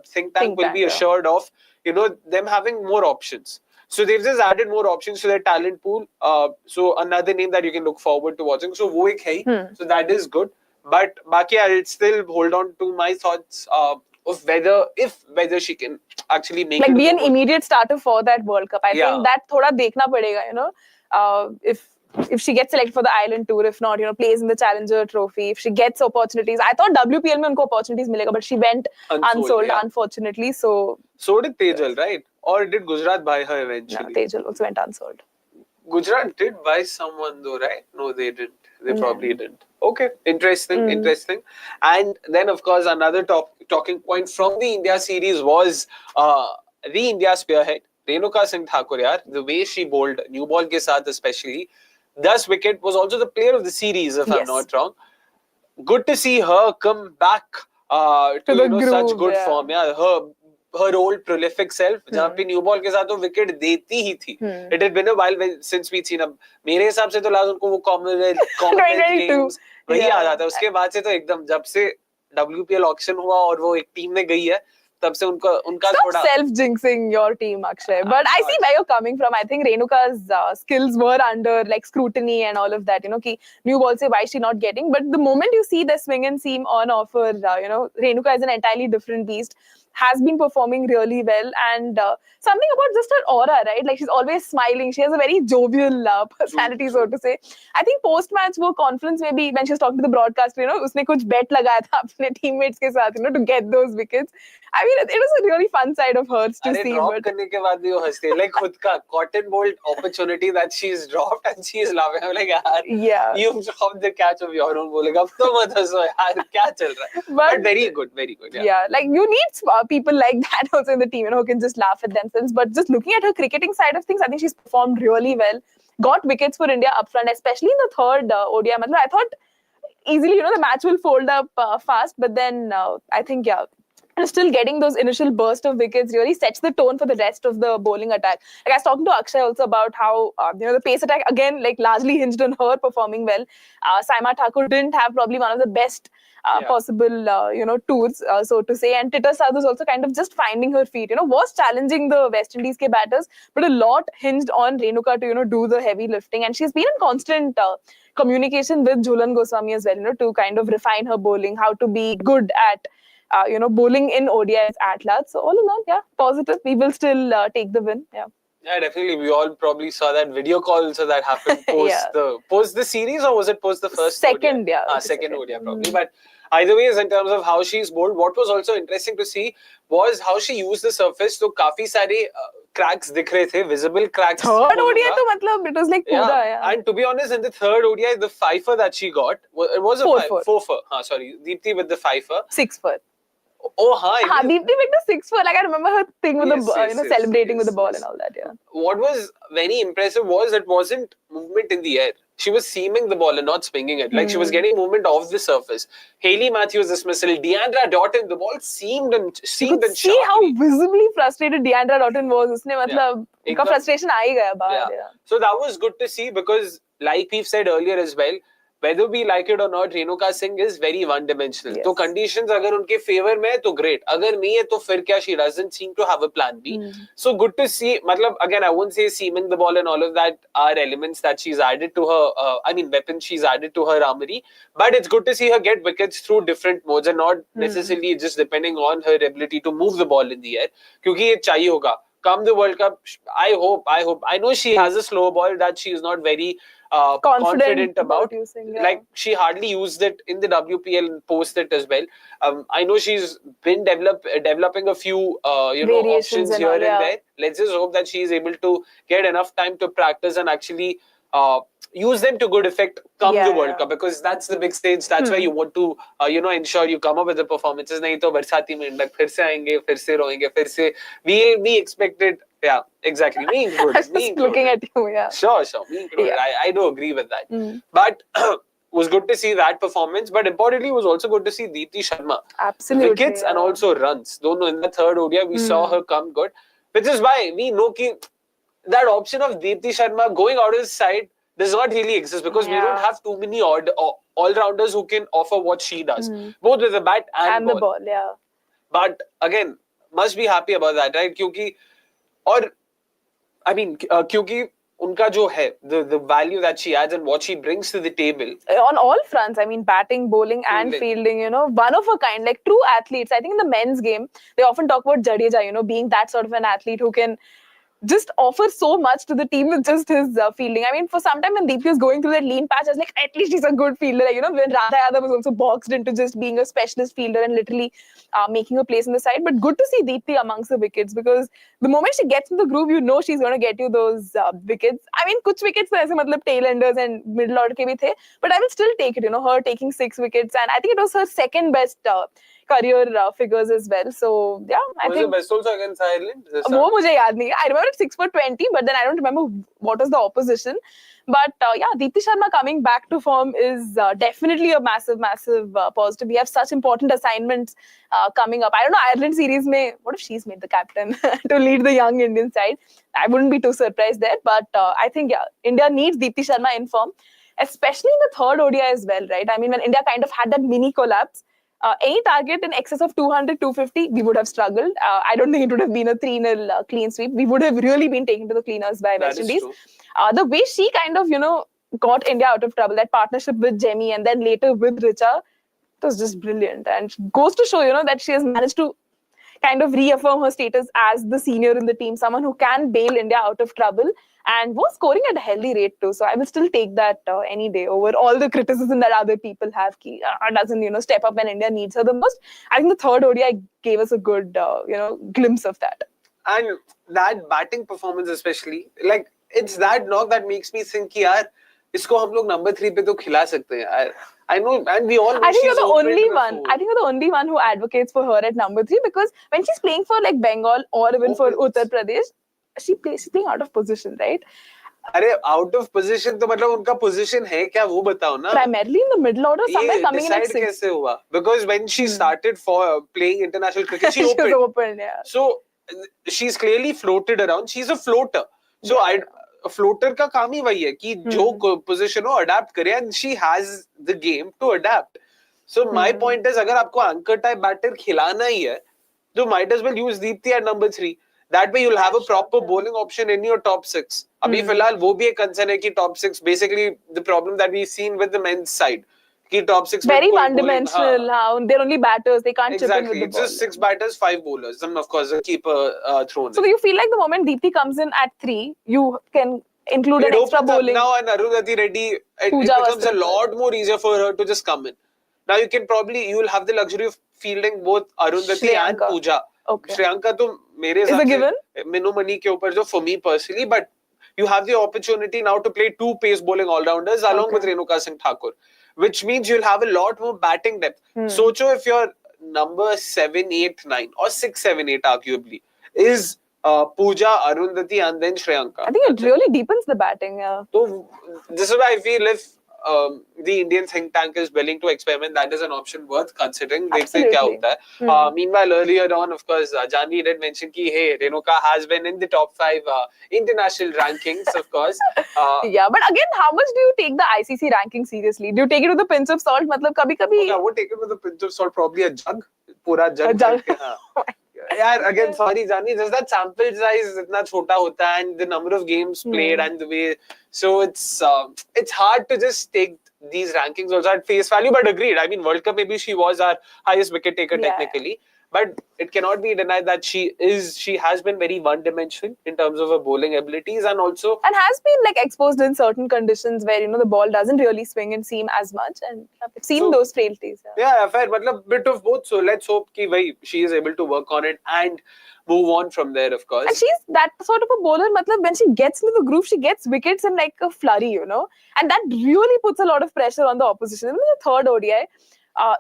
think tank will be assured of, them having more options. So, they've just added more options to their talent pool. So, another name that you can look forward to watching. So, wo ek hai. So, that is good. But, Baki, I'll still hold on to my thoughts of whether she can actually make be an immediate starter for that World Cup. I think that thoda dekhna padega, if she gets selected for the Island Tour, if not, plays in the Challenger Trophy, if she gets opportunities. I thought WPL mein unko opportunities milega, but she went unsold unfortunately. So did Tejal, right? Or did Gujarat buy her eventually? No, Tejal also went unsold. Gujarat did buy someone though, right? No, they didn't. They probably didn't. Okay, interesting. And then, of course, another talking point from the India series was the India spearhead, Renuka Thakur. The way she bowled, new ball ke saath especially, 10 wicket, was also the player of the series, if I'm not wrong. Good to see her come back to such good form. Yeah, her old prolific self, जहाँ पे new ball के साथ वो wicket देती ही थी. It had been a while since we'd seen. अब मेरे हिसाब से तो लास्ट उनको वो कॉमनवेल्थ गेम्स वही आ जाता है. उसके बाद से तो एकदम जब से WPL ऑक्शन हुआ और वो एक टीम में गई है, तब से उनका थोड़ा self-jinxing your team, Akshay. But I see where you're coming from. I think Renuka's skills were under scrutiny and all of that. Ki new ball say why is she not getting? But the moment you see the swing and seam on offer, Renuka is an entirely different beast. Has been performing really well, and something about just her aura, right? Like she's always smiling. She has a very jovial personality, so to say. I think post-match वो conference में भी when she was talking to the broadcaster, उसने कुछ bet लगाया था अपने teammates के साथ, to get those wickets. I mean, it was a really fun side of hers to see. Drop करने के बाद भी वो हंसते, like खुद का cotton bolt opportunity that she's dropped and she's laughing. I'm like, यार, you've dropped the catch of your own. बोलेगा अब तो मत हंसो यार, क्या चल रहा है? But very good. Yeah, like you need people like that also in the team, who can just laugh at themselves. But just looking at her cricketing side of things, I think she's performed really well. Got wickets for India up front, especially in the third ODI. I thought easily, the match will fold up fast. But then I think, still getting those initial burst of wickets really sets the tone for the rest of the bowling attack. Like I was talking to Akshay also about how the pace attack again largely hinged on her performing well. Saima Thakur didn't have probably one of the best possible tours, so to say, and Tita Sadhu is also kind of just finding her feet. Was challenging the West Indies ke batters, but a lot hinged on Renuka to do the heavy lifting, and she's been in constant communication with Jhulan Goswami as well, to kind of refine her bowling, how to be good at bowling in ODIs at large. So all in all, positive. We will still take the win. Yeah, definitely. We all probably saw that video call so that happened post the series, or was it post the first? Second, ODI? Second ODI probably. But either way, in terms of how she's bowled, what was also interesting to see was how she used the surface. So काफी सारे cracks दिख रहे थे, visible cracks. Third ODI तो मतलब it was like पूरा. And to be honest, in the third ODI, the fifer that she got, it was a 4-4. Sorry, Deepti with the fifer. 6-4. Oh, Deepti picked a 6-4. Like I remember her thing with the celebrating with the ball and all that. Yeah. What was very impressive was it wasn't movement in the air. She was seaming the ball and not swinging it. Like she was getting movement off the surface. Hayley Matthews dismissal, Deandra Doughton, the ball seemed and see how visibly frustrated Deandra Doughton was. उसने मतलब उनका frustration आ ही गया बाहर. So that was good to see because like we've said earlier as well, whether we like it or not, Renuka Singh is very one-dimensional. Yes. So conditions अगर उनके favor में है तो great. अगर नहीं है तो फिर क्या? She doesn't seem to have a plan B. So good to see. मतलब again, I won't say seaming the ball and all of that are elements that she's added to her. Weapons she's added to her armory. But it's good to see her get wickets through different modes and not necessarily just depending on her ability to move the ball in the air. क्योंकि ये चाहिए होगा. Come the World Cup, I hope. I know she has a slow ball that she is not very confident about. Using, Like she hardly used it in the WPL and post it as well. I know she's been developing a few options here and there. Let's just hope that she is able to get enough time to practice and actually use them to good effect come the World Cup, because that's the big stage. That's why you want to ensure you come up with the performances. नहीं तो बरसाती में Indic फिर से आएंगे, फिर से रोएंगे, फिर से we expected. Yeah, exactly. Me included. Just looking at you, Sure. Me included. I do agree with that. But was good to see that performance. But importantly, it was also good to see Deepti Sharma. Absolutely. Wickets and also runs. Don't know, in the third ODI, we saw her come good. Which is why we know that option of Deepti Sharma going out of his side does not really exist, because we don't have too many all-rounders who can offer what she does. Both with the bat and the ball. Yeah. But again, must be happy about that, right? क्योंकि उनका जो है, the value that she adds and what she brings to the table. On all fronts, I mean, batting, bowling and fielding, one of a kind, like true athletes. I think in the men's game, they often talk about Jadeja, being that sort of an athlete who can just offer so much to the team with just his fielding. I mean, for some time when Deepti was going through that lean patch, I was like, at least he's a good fielder. Like, when Radha Yadav was also boxed into just being a specialist fielder and literally making a place in the side. But good to see Deepti amongst the wickets, because the moment she gets in the groove, she's going to get you those wickets. I mean, kuch wickets aise matlab tail enders and middle order ke bhi the, but I will still take it, her taking 6 wickets. And I think it was her second best career figures as well. So, yeah, I think... Was the best also against Ireland? वो मुझे याद नहीं. I remember 6 for 20, but then I don't remember what was the opposition. But Deepti Sharma coming back to form is definitely a massive positive. We have such important assignments coming up. I don't know, Ireland series mein, what if she's made the captain to lead the young Indian side? I wouldn't be too surprised there. But I think, India needs Deepti Sharma in form, especially in the third ODI as well, right? I mean, when India kind of had that mini collapse, any target in excess of 200, 250, we would have struggled. I don't think it would have been a 3-0 clean sweep. We would have really been taken to the cleaners by West Indies. The way she kind of, got India out of trouble, that partnership with Jemmy and then later with Richa, it was just brilliant. And goes to show, that she has managed to kind of reaffirm her status as the senior in the team, someone who can bail India out of trouble and was scoring at a healthy rate too. So I will still take that any day over all the criticism that other people have. Doesn't, step up when India needs her the most. I think the third ODI gave us a good, glimpse of that. And that batting performance especially, like, it's that knock that makes me think, yaar, isko hum log number 3 pe to khila sakte hain. I know, and we all know I think she's you're the only one. before. I think you're the only one who advocates for her at number 3, because when she's playing for like Bengal or even for Uttar Pradesh, she's playing out of position, right? अरे out of position तो मतलब उनका position है क्या वो बताओ ना? Primarily in the middle order, somewhere coming in at 6. कैसे हुआ? Because when she started for playing international cricket, she opened. She was open, yeah. So she's clearly floated around. She's a floater. So floater का काम ही वही है कि जो position हो adapt करे, and she has the game to adapt. So my point is, अगर आपको anchor type batter खिलाना ही है, तो might as well use Deepti at number 3. That way you'll have a proper bowling option in your top 6. अभी फिलहाल वो भी एक concern है कि top 6, basically the problem that we've seen with the men's side, कि top 6 very one-dimensional. They're only batters. They can't chip in with the ball. It's just 6 batters, 5 bowlers, and of course a keeper thrown. So you feel like the moment Deepti comes in at 3, you can include an extra bowling. Now and Arundhati Reddy, it becomes a lot more easier for her to just come in. Now you will have the luxury of fielding both Arundhati and Pooja. Okay. Shriyanka to mere is a given. Minu Mani ke upar jo for me personally, but you have the opportunity now to play 2 pace bowling all-rounders along with Renuka Thakur, which means you'll have a lot more batting depth. Socho if your number 7, 8, 9 or 6, 7, 8 arguably is Pooja, Arundhati and then Shriyanka. I think it really deepens the batting. Yeah. So this is why I feel if the Indian think tank is willing to experiment, that is an option worth considering. Dekhte Absolutely. kya hota hai. Meanwhile, earlier on, of course, Janvi did mention ki, hey, Renuka has been in the top 5 international rankings, of course. Yeah, but again, how much do you take the ICC ranking seriously? Do you take it with a pinch of salt? मतलब कभी-कभी I would take it with a pinch of salt, probably a jug. पूरा jug. A jug. भर के, हाँ. Yeah, again, sorry, Jani, just that sample size इतना छोटा होता है and the number of games played and the way, so it's hard to just take these rankings also at face value. But agreed, I mean, World Cup maybe she was our highest wicket taker technically, but it cannot be denied that she has been very one-dimensional in terms of her bowling abilities and also has been like exposed in certain conditions where the ball doesn't really swing and seam as much, and I've seen those frailties. Yeah, fair, but bit of both. So let's hope that she is able to work on it and move on from there, of course. And she's that sort of a bowler. When she gets into the groove, she gets wickets in like a flurry, and that really puts a lot of pressure on the opposition. In the third ODI,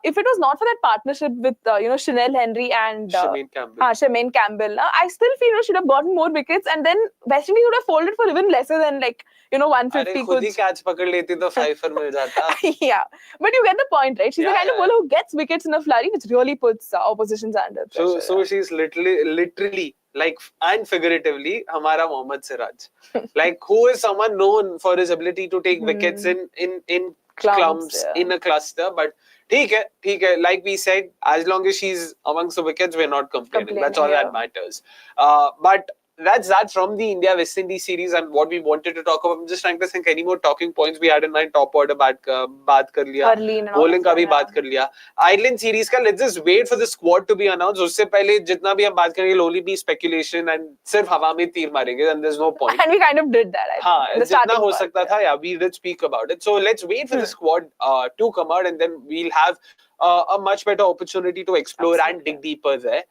if it was not for that partnership with Chanel Henry and Shemaine Campbell, I still feel should have gotten more wickets, and then West Indies would have folded for even lesser than 150. अरे खुद ही catch पकड़ लेती तो 5 for मिल जाता. Yeah, but you get the point, right? She's the kind of bowler who gets wickets in a flurry, which really puts oppositions under pressure. So she's literally like and figuratively हमारा Mohammad Siraj, like who is someone known for his ability to take wickets in clumps, in a cluster, but ठीक है, like we said, as long as she's amongst the wickets, we're not complaining. That's all that matters. But that's that from the India-West Indies series and what we wanted to talk about. I'm just trying to think any more talking points we had in mind. Top order baat kar liya. Bowling ka bhi baat kar liya. Ireland series ka, let's just wait for the squad to be announced. Usse pehle jitna bhi hum baat karenge, it'll only be speculation and sirf hawa mein teer marenge, and there's no point. And we kind of did that, I think. Jitna ho sakta tha, yeah, we did speak about it. So let's wait for the squad to come out, and then we'll have a much better opportunity to explore and dig deeper there.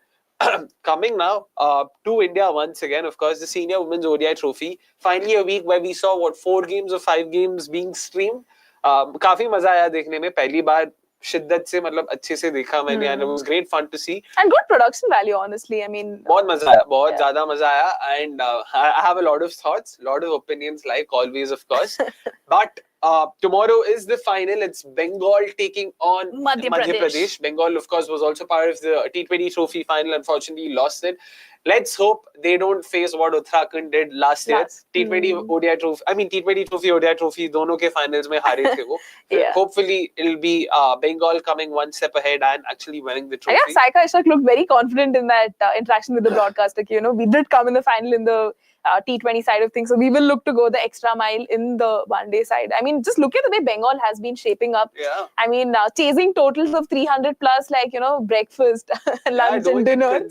Coming now to India once again, of course, the Senior Women's ODI Trophy. Finally, a week where we saw 4 games or 5 games being streamed. काफी मजा आया देखने में. पहली बार शिद्दत से मतलब अच्छे से देखा मैंने, and it was great fun to see. And good production value, honestly. I mean, बहुत मजा आया, बहुत ज़्यादा मजा आया, and I have a lot of thoughts, lot of opinions, like always, of course. But tomorrow is the final. It's Bengal taking on Madhya Pradesh. Bengal, of course, was also part of the T20 Trophy final. Unfortunately, lost it. Let's hope they don't face what Uttarakhand did last year. T20 ODI Trophy, I mean T20 Trophy, ODI Trophy, दोनों के finals में हारे थे वो. Hopefully, it'll be Bengal coming one step ahead and actually winning the trophy. Yeah, Saika Ishak looked very confident in that interaction with the broadcaster. We did come in the final in the T20 side of things, so we will look to go the extra mile in the one-day side. I mean, just look at the way Bengal has been shaping up. Yeah. I mean, chasing totals of 300 plus, like, breakfast, lunch and dinner. In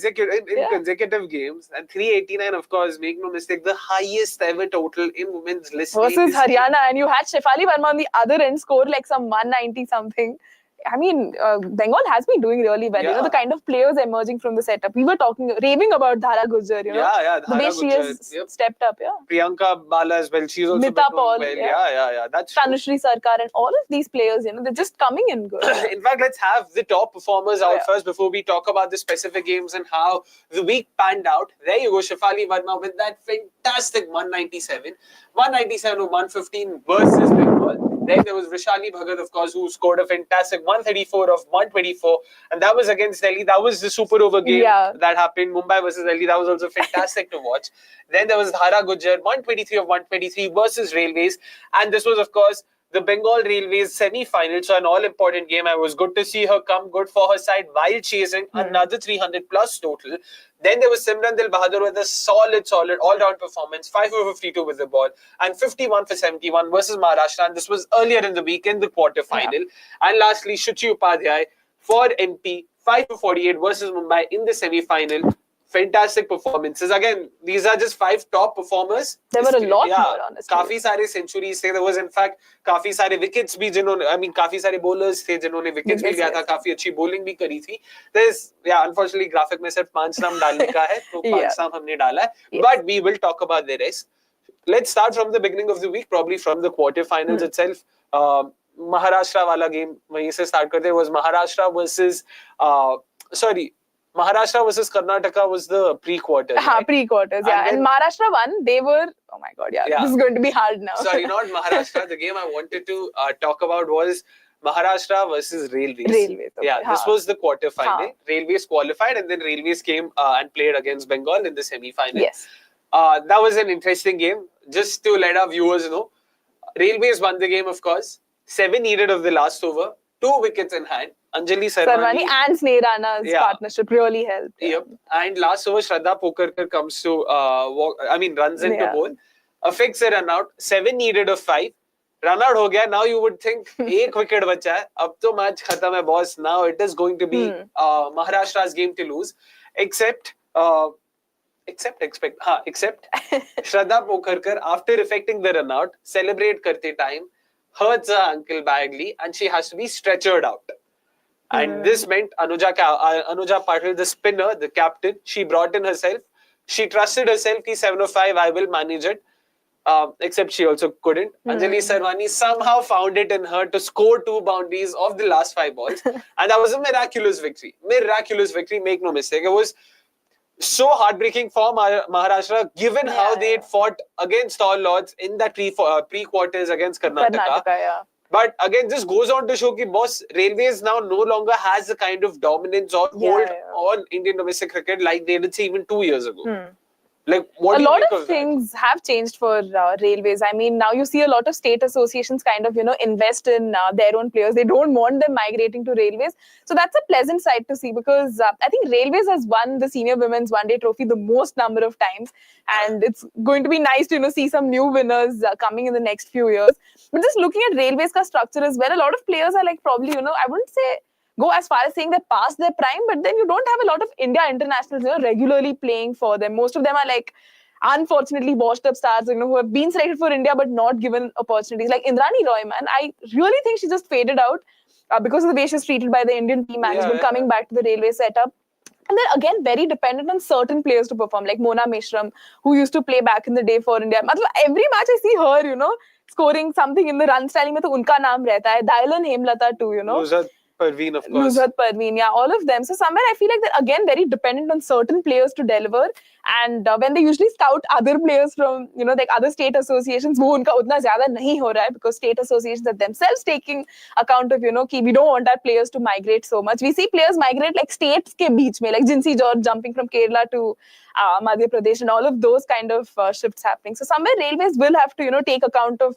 consecutive games. And 389, of course, make no mistake, the highest ever total in women's list. Versus Haryana, and you had Shefali Verma on the other end score like some 190 something. I mean, Bengal has been doing really well. The kind of players emerging from the setup. We were raving about Dhara Gujjar, Yeah, the way she has stepped up, Priyanka Bala as well. She's also Mita Paul, well. Yeah. That's Tanushree Sarkar and all of these players, they're just coming in good. In fact, let's have the top performers out first before we talk about the specific games and how the week panned out. There you go, Shefali Verma with that fantastic 197. 197 or 115 versus Bengal. Then there was Rishali Bhagat, of course, who scored a fantastic 134 of 124. And that was against Delhi. That was the super over game that happened. Mumbai versus Delhi. That was also fantastic to watch. Then there was Dhara Gujjar, 123 of 123 versus Railways. And this was, of course, the Bengal Railways semi-final. So an all-important game. It was good to see her come good for her side while chasing another 300 plus total. Then there was Simran Dil Bahadur with a solid all-round performance, 5 for 52 with the ball and 51 for 71 versus Maharashtra. And this was earlier in the week in the quarter-final. And lastly, Shuchi Upadhyay for MP, 5 for 48 versus Mumbai in the semi-final. Fantastic performances. Again, these are just 5 top performers. There were a lot more, honestly. काफी सारे centuries थे. There was in fact काफी सारे wickets भी जिन्होंने, I mean काफी सारे bowlers थे जिन्होंने wickets भी लिया था. काफी अच्छी bowling भी करी थी. There's unfortunately graphic में सिर्फ 5 नाम डालने का है, तो 5 नाम हमने डाला है. But we will talk about the rest. Let's start from the beginning of the week, probably from the quarterfinals itself. Maharashtra वाला game वहीं से start करते. It was Maharashtra versus Maharashtra versus Karnataka was the pre-quarters. Right? Pre-quarters, yeah. And Maharashtra won. They were, oh my God, yeah. This is going to be hard now. Sorry, not Maharashtra. The game I wanted to talk about was Maharashtra versus Railways. Railways, okay. Yeah, this was the quarter-final. Railways qualified and then Railways came and played against Bengal in the semi-final. Yes. That was an interesting game. Just to let our viewers know, Railways won the game, of course. 7 needed of the last over. 2 wickets in hand. Anjali Sarvani and Sneh Rana's partnership really helped. Yep. And last over, Shraddha Pokarkar comes to runs into bowl. Affects a run out. 7 needed of 5. Run out ho gaya. Now you would think 1 wicket bacha hai. Ab to match khatam hai, boss. Now it is going to be Maharashtra's game to lose. Except Shraddha Pokarkar, after effecting the run out, celebrate karte time, hurts her ankle badly and she has to be stretchered out. And this meant Anuja Patil, the spinner, the captain, she brought in herself. She trusted herself, ki 7 or 5, I will manage it. Except she also couldn't. Anjali Sarvani somehow found it in her to score 2 boundaries of the last 5 balls. And that was a miraculous victory. Miraculous victory, make no mistake. It was so heartbreaking for Maharashtra, given how they had fought against all odds in that pre-quarters against Karnataka. But again, this goes on to show that boss, Railways now no longer has the kind of dominance or hold on Indian domestic cricket like they did say even 2 years ago. Like, what a do you lot think of things have changed for Railways. I mean, now you see a lot of state associations kind of, invest in their own players. They don't want them migrating to Railways. So that's a pleasant sight to see because I think Railways has won the Senior Women's One Day Trophy the most number of times. And it's going to be nice to see some new winners coming in the next few years. But just looking at Railways' structure as well, a lot of players are like probably, I wouldn't say go as far as saying they're past their prime, but then you don't have a lot of India internationals regularly playing for them. Most of them are like unfortunately washed up stars who have been selected for India but not given opportunities. Like Indrani Roy, man, I really think she just faded out because of the way she was treated by the Indian team management coming back to the Railway setup. And then again, very dependent on certain players to perform, like Mona Meshram, who used to play back in the day for India. Every match I see her, scoring something in the run styling, mein to unka naam rehta hai. Dylan Hemlata too, Nusrat Parveen, of course. Nusrat Parveen, yeah, all of them. So somewhere I feel like they're again very dependent on certain players to deliver. And when they usually scout other players from, like other state associations, wo unka utna zyada nahi ho raha hai because state associations are themselves taking account of, ki we don't want our players to migrate so much. We see players migrate like states ke beech mein, like Jinsi George jumping from Kerala to Madhya Pradesh and all of those kind of shifts happening. So somewhere Railways will have to, take account of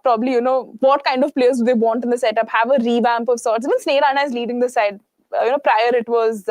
probably, what kind of players do they want in the setup, have a revamp of sorts. Even Sneh Rana is leading the side. Prior it was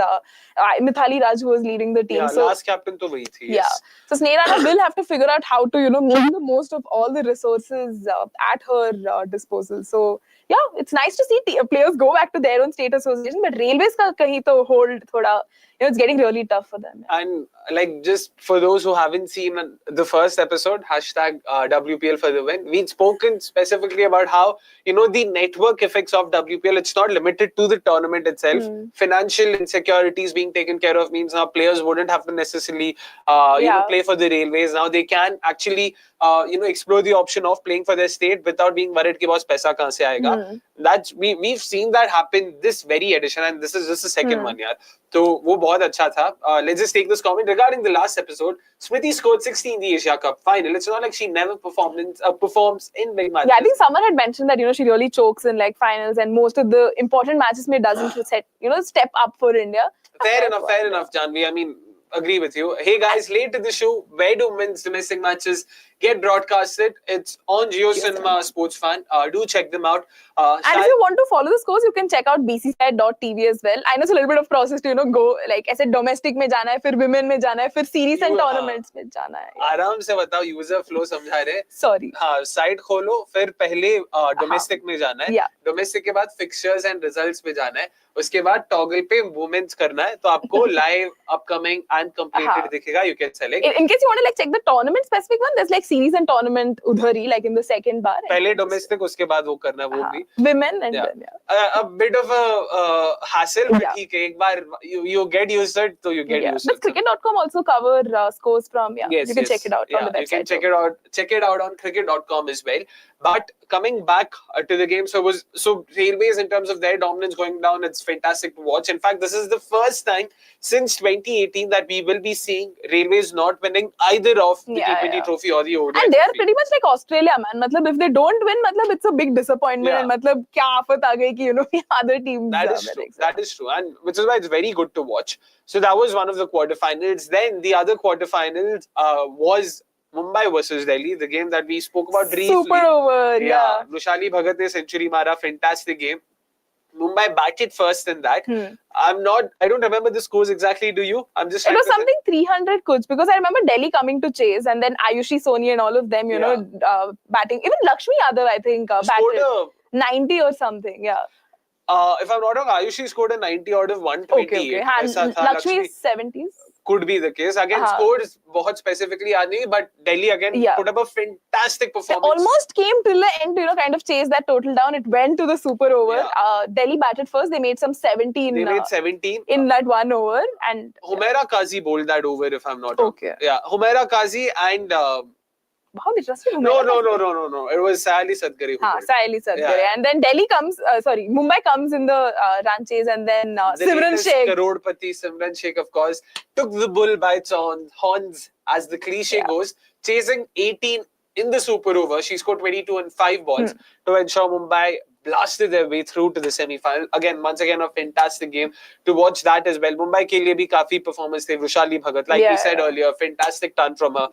Mithali Raj who was leading the team. Yeah, so, last captain to wahi thi. Yeah. So Sneh Rana will have to figure out how to, make the most of all the resources at her disposal. So, yeah, it's nice to see players go back to their own state association, but Railways ka kahin to hold thoda, it's getting really tough for them. And like just for those who haven't seen the first episode, hashtag WPL for the win, we'd spoken specifically about how, the network effects of WPL, it's not limited to the tournament itself. Financial insecurities being taken care of means now players wouldn't have to necessarily, play for the Railways. Now they can actually, explore the option of playing for their state without being worried ki boss paisa kahan se aayega. That's we've seen that happen this very edition, and this is just the second one, yaar. So wo bahut acha tha. Let's just take this comment regarding the last episode. Smriti scored 60 in the Asia Cup final. It's not like she never performs in big matches. Yeah, I think someone had mentioned that she really chokes in like finals, and most of the important matches may doesn't step up for India. Fair enough, Janvi. I mean, agree with you. Hey guys, late to the show, where do men's domestic matches get broadcasted? It's on Jio Cinema Sports Fan. Do check them out. And if you want to follow the scores, you can check out bcside.tv as well. I know it's a little bit of process to go, like I said, domestic mein jana hai, fir women mein jana hai, fir series and tournaments mein jana hai. आराम से बताओ, user flow समझा रहे. Sorry. हाँ, site खोलो, फिर पहले domestic में जाना है. Domestic के बाद fixtures and results में जाना है. उसके बाद toggle पे women's करना है, तो आपको live, upcoming and completed दिखेगा. You can select. In case you want to like check the tournament specific one, there's like series and tournament udhar hi, like in the second bar. पहले domestic, उसके बाद वो करना है, वो भी. Women and then, a bit of a hassle, but ठीक है. एक बार you get used to it, so you get used to it. But cricket.com also cover scores from, you can check it out on the website. You can check it out on cricket.com as well. But coming back to the game, so Railways in terms of their dominance going down, it's fantastic to watch. In fact, this is the first time since 2018 that we will be seeing Railways not winning either of the T20 trophy or the ODI. And they are pretty much like Australia, man. Matlab, if they don't win, matlab, it's a big disappointment. And matlab, kya aafat aa gayi ki, other teams. That is true. That is true. And which is why it's very good to watch. So that was one of the quarterfinals. Then the other quarterfinals was Mumbai versus Delhi, the game that we spoke about briefly. Super over, yeah. Rushali Bhagat ne century mara, fantastic game. Mumbai batted first in that. I don't remember the scores exactly, do you? I'm just It was something 300 kuch, because I remember Delhi coming to chase and then Ayushi, Soni and all of them, you know, batting. Even Lakshmi Yadav, I think, batted 90 or something, yeah. If I'm not wrong, Ayushi scored a 90 out of 120. Okay. Lakshmi's 70s. Could be the case. Again, scores बहुत specifically yaad nahi, but Delhi again put up a fantastic performance. They almost came till the end to, you know, kind of chase that total down. It went to the super over. Delhi batted first. They made some 17. They made 17 in that 1 over, and Humaira Kazi bowled that over, if I'm not wrong. Yeah, Humaira Kazi and how did just No. It was Sayali Sadgari. Sayali Sadgari. And then Delhi comes, Mumbai comes in the run chase, and then Simran Sheikh. Karodpati Simran Sheikh, of course, took the bull by its horns, as the cliche goes, chasing 18 in the super over. She scored 22 and 5 balls to ensure Mumbai blasted their way through to the semi-final. Once again, a fantastic game to watch that as well. Mumbai ke liye bhi kafi performance the. Rushali Bhagat, like we said earlier, fantastic ton from her,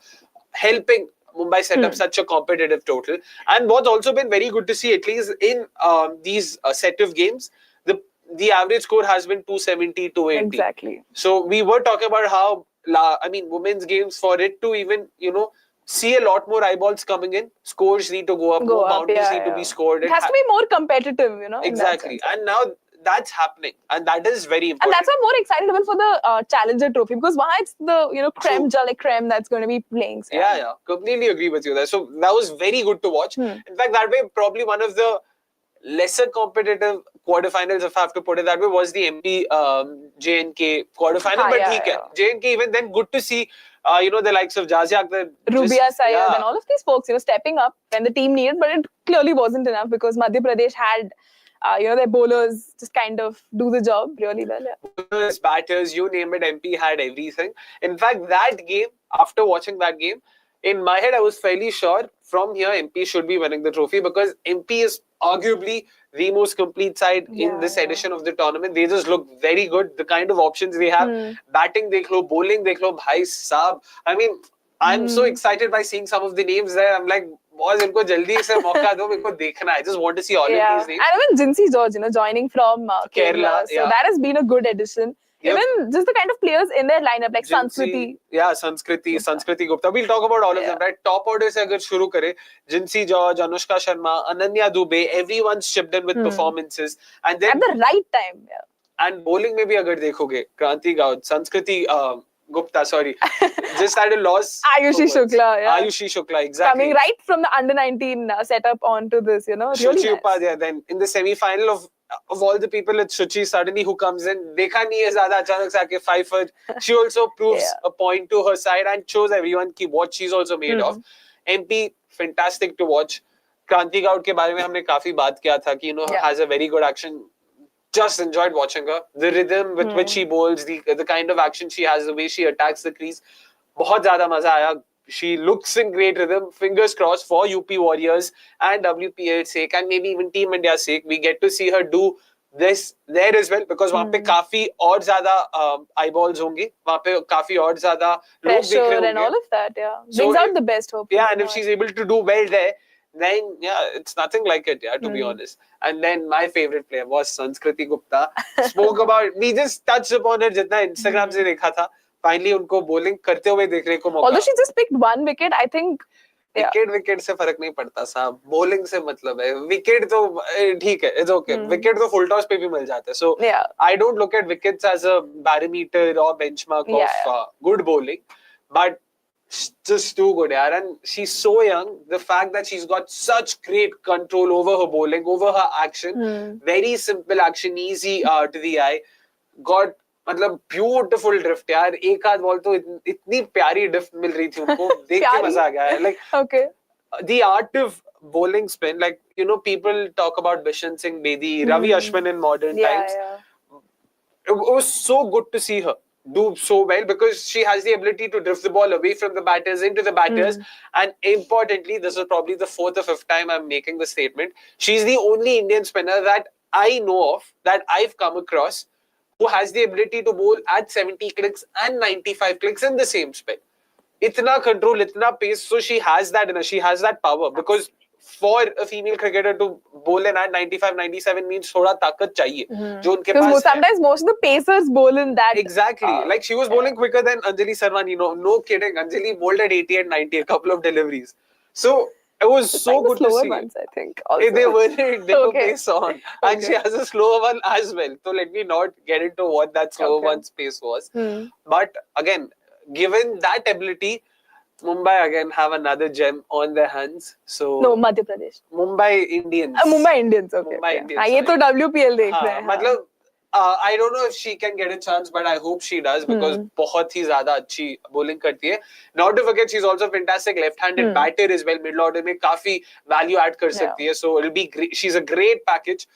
helping Mumbai set up such a competitive total. And what's also been very good to see, at least in these set of games, the average score has been 270, 280. Exactly. So we were talking about how, women's games, for it to even, see a lot more eyeballs coming in, scores need to go up, more boundaries need to be scored. It has to be more competitive, Exactly. And now that's happening, and that is very important. And that's why I'm more excited even for the Challenger Trophy, because it's the creme de la creme that's going to be playing. So. Yeah, completely agree with you there. So that was very good to watch. In fact, that way probably one of the lesser competitive quarterfinals, if I have to put it that way, was the MP J&K quarterfinal. But J&K, even then, good to see the likes of Jazia Akhtar, Rubia Sayed and all of these folks stepping up when the team needed, but it clearly wasn't enough, because Madhya Pradesh had their bowlers just kind of do the job really well. Bowlers, batters, you name it, MP had everything. In fact, that game, after watching that game, in my head, I was fairly sure from here MP should be winning the trophy, because MP is arguably the most complete side in this edition of the tournament. They just look very good. The kind of options they have, batting, they khlo, bowling, they khlo, bhai saab. I mean, I'm so excited by seeing some of the names there. I'm like, boss, inko jaldi se mauka do, inko dekhna. I just want to see all of these names. And even Jinsi George, joining from Kerala. So that has been a good addition. Even just the kind of players in their lineup, like Sanskriti. Yeah, Sanskriti Gupta. We'll talk about all of them, right? Top order se agar shuru kare, Jinsi George, Anushka Sharma, Ananya Dubey, everyone's chipped in with performances. And then, at the right time, And bowling mein bhi agar dekhoge, Kranti Gaud, Sanskriti Gupta, just had a loss. Ayushi Shukla, Ayushi Shukla, exactly. Coming right from the under-19 setup onto this, really Shuchi Upadhyay, then in the semi-final of all the people, it's Shuchi suddenly who comes in. Dekha nahi hai zyada, achanak se aake 5 for. She also proves a point to her side and shows everyone what she's also made of. MP, fantastic to watch. Kranti Gaud ke baare mein humne kafi baat kiya tha ki, has a very good action. Just enjoyed watching her. The rhythm with which she bowls, the kind of action she has, the way she attacks the crease. Bahut zyada maza aaya. She looks in great rhythm. Fingers crossed for UP Warriors and WPL sake, and maybe even Team India's sake. We get to see her do this there as well, because wahan pe kafi aur zyada eyeballs honge. Wahan pe kafi aur zyada log dekh rahe honge. And all of that, brings out the best hope. Yeah, and if she's able to do well there, then it's nothing like it, to be honest. And then my favorite player was Sanskriti Gupta. We just touched upon her jitna Instagram se dekha tha. Finally, उनको bowling करते हुए देखने को मौका. Although she just picked 1 wicket, I think. Wicket से फर्क नहीं पड़ता साहब. Bowling से मतलब है. Wicket तो ठीक है, it's okay. Wicket तो full toss पे भी मिल जाता है. So I don't look at wickets as a barometer or benchmark of good bowling, but just too good, yaar. And she's so young. The fact that she's got such great control over her bowling, over her action, very simple action, easy to the eye. Got मतलब beautiful drift यार. एक आध ball तो इतनी प्यारी drift मिल रही थी उनको, देख के मजा आ गया है. Like the art of bowling spin, like, you know, people talk about Bishan Singh Bedi, Ravi Ashwin in modern times. It was so good to see her do so well because she has the ability to drift the ball away from the batters into the batters. And importantly, this is probably the fourth or fifth time I'm making the statement. She's the only Indian spinner that I know of, that I've come across, who has the ability to bowl at 70 clicks and 95 clicks in the same spin. Itna control, itna pace. So she has that, she has that power, because for a female cricketer to bowl in at 95, 97 means thoda takat chahiye. Jo unke paas sometimes most of the pacers bowl in that. Exactly. Like she was bowling quicker than Anjali Sarwani. No kidding. Anjali bowled at 80 and 90, a couple of deliveries. So it was so like good the to slower see. ones, I think. Also. They were pace on. And she has a slower one as well. So let me not get into what that slower one's pace was. But again, given that ability, Mumbai again have another gem on their hands. So no, Madhya Pradesh. Mumbai Indians. Mumbai Indians, okay. Mumbai Indians. ये तो WPL देख रहे हैं. मतलब I don't know if she can get a chance, but I hope she does, because बहुत ही ज़्यादा अच्छी bowling करती है. Not to forget, she's also a fantastic left-handed batter as well. Middle order में काफी value add कर सकती है. So it'll be great. She's a great package.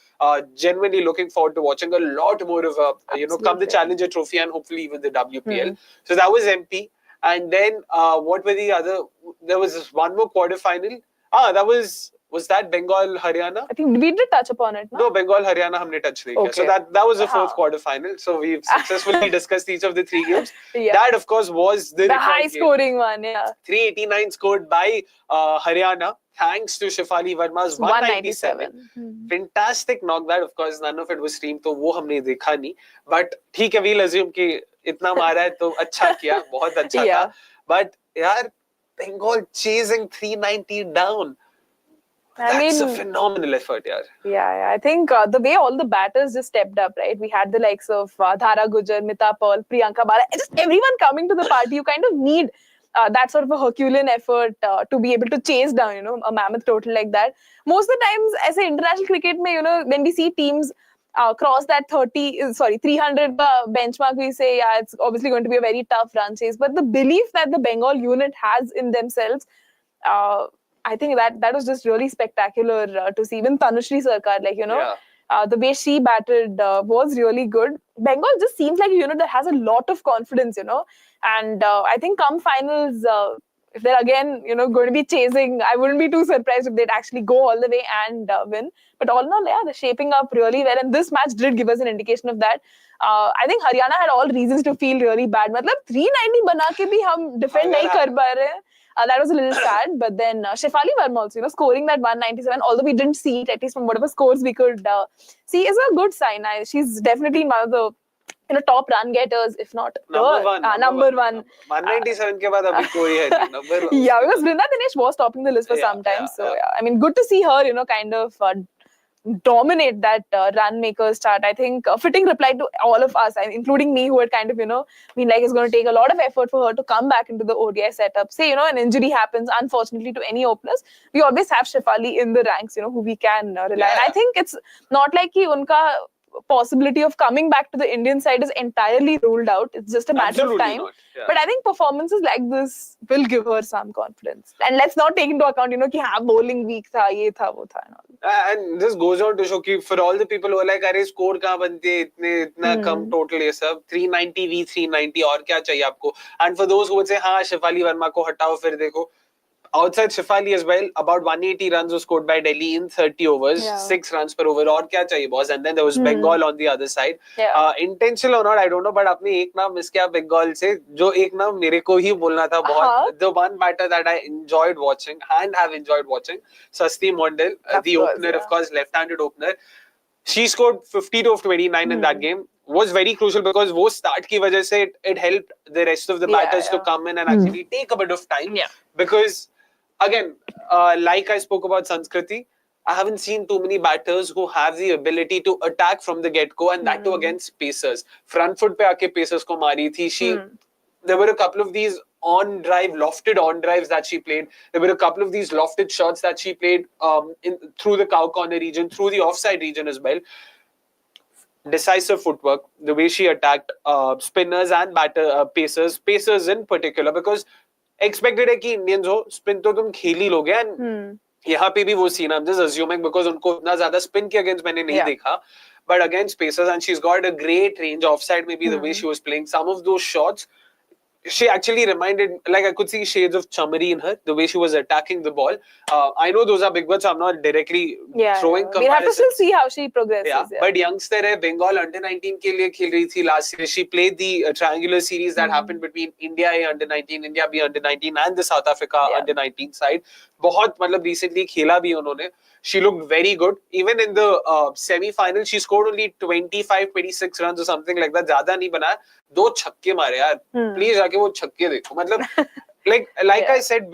Genuinely looking forward to watching a lot more of her. You know, come the Challenger Trophy and hopefully even the WPL. So that was MP. And then what were the other? There was this one more quarterfinal. That was that Bengal Haryana? I think we did touch upon it. No, Bengal Haryana हमने touch नहीं किया. So that was the fourth quarterfinal. So we've successfully discussed each of the three games. That of course was the high scoring one. 389 scored by Haryana, thanks to Shefali Verma's 197. Fantastic knock. That of course none of it was streamed, तो वो हमने देखा नहीं. But ठीक है, we'll assume कि इतना मारा है तो अच्छा किया, बहुत अच्छा था. But यार, Bengal chasing 390 down. That's a phenomenal effort, yaar. Yeah. I think the way all the batters just stepped up, right? We had the likes of Dhara Gujar, Mita Paul, Priyanka Bala, just everyone coming to the party. You kind of need that sort of a Herculean effort to be able to chase down, you know, a mammoth total like that. Most of the times, as a international cricket, you know, when we see teams cross that 300 benchmark, we say, yeah, it's obviously going to be a very tough run chase. But the belief that the Bengal unit has in themselves, I think that was just really spectacular to see. Even Tanushree Sarkar, like, you know, the way she batted was really good. Bengal just seems like a unit that has a lot of confidence, you know. And I think come finals, if they're again, you know, going to be chasing, I wouldn't be too surprised if they'd actually go all the way and win. But all in all, yeah, they're shaping up really well. And this match did give us an indication of that. I think Haryana had all reasons to feel really bad. मतलब 390 बना के भी हम defend नहीं कर पा रहे हैं. That was a little sad, but then Shefali Verma also, you know, scoring that 197, although we didn't see it, at least from whatever scores we could see, is a good sign. She's definitely one of the, you know, top run getters, if not number one. 197 के बाद अभी कोई है नहीं, number one. Yeah, because Brinda Dinesh was topping the list for some time. So I mean, good to see her, you know, kind of dominate that run maker start. I think fitting reply to all of us, including me, who had kind of, you know, been like, it's going to take a lot of effort for her to come back into the ODI setup. Say, you know, an injury happens, unfortunately, to any openers, we always have Shefali in the ranks, you know, who we can rely on. I think it's not like ki unka possibility of coming back to the Indian side is entirely ruled out. It's just a matter of time. But I think performances like this will give her some confidence. And let's not take into account, you know, ki bowling weak tha, ye tha, wo tha, and all. And this goes on to show कि for all the people who are like, अरे score कहाँ बनते हैं इतना कम total ये सब 390 v 390 और क्या चाहिए आपको. And for those who would say हाँ Shefali Verma को हटाओ फिर देखो, outside Shefali as well, about 180 runs were scored by Delhi in 30 overs, 6 runs per over. और क्या चाहिए boss? And then there was Bengal on the other side. Intentional or not, I don't know, but आपने एक नाम miss किया Bengal से, जो एक नाम मेरे को ही बोलना था बहुत. The one batter that I enjoyed watching and have enjoyed watching, Sasti Mondal, the opener, of course, left-handed opener. She scored 50 of 29 in that game. Was very crucial because वो start की वजह से it helped the rest of the batters to come in and actually take a bit of time. Because again, like I spoke about Sanskriti, I haven't seen too many batters who have the ability to attack from the get-go, and that too against pacers. Front foot पे आके pacers को मारी थी. There were a couple of these lofted on drives that she played. There were a couple of these lofted shots that she played through the cow corner region, through the offside region as well. Decisive footwork, the way she attacked spinners and pacers in particular, because expected है कि Indians हो, spin तो तुम खेल ही लोगे, and यहाँ पे भी वो scene, I'm just assuming because उनको इतना ज्यादा spin के against मैंने नहीं देखा, but against pacers and she's got a great range offside maybe the way she was playing some of those shots. She actually reminded, like I could see shades of Chamari in her, the way she was attacking the ball. I know those are big words, so I'm not directly throwing comparisons. We'll have to still see how she progresses. Yeah. But youngster है, Bengal under-19 के लिए खेल रही थी last year. She played the triangular series that happened between India A under-19, India B under-19 and the South Africa under-19 side. बहुत मतलब recently खेला भी उन्होंने. She looked very good. Even in the semi-final, she scored only 25, 26 runs or something like that. ज़्यादा नहीं बनाया. 2 छक्के मारे यार. Please जाके वो छक्के देखो. मतलब like I said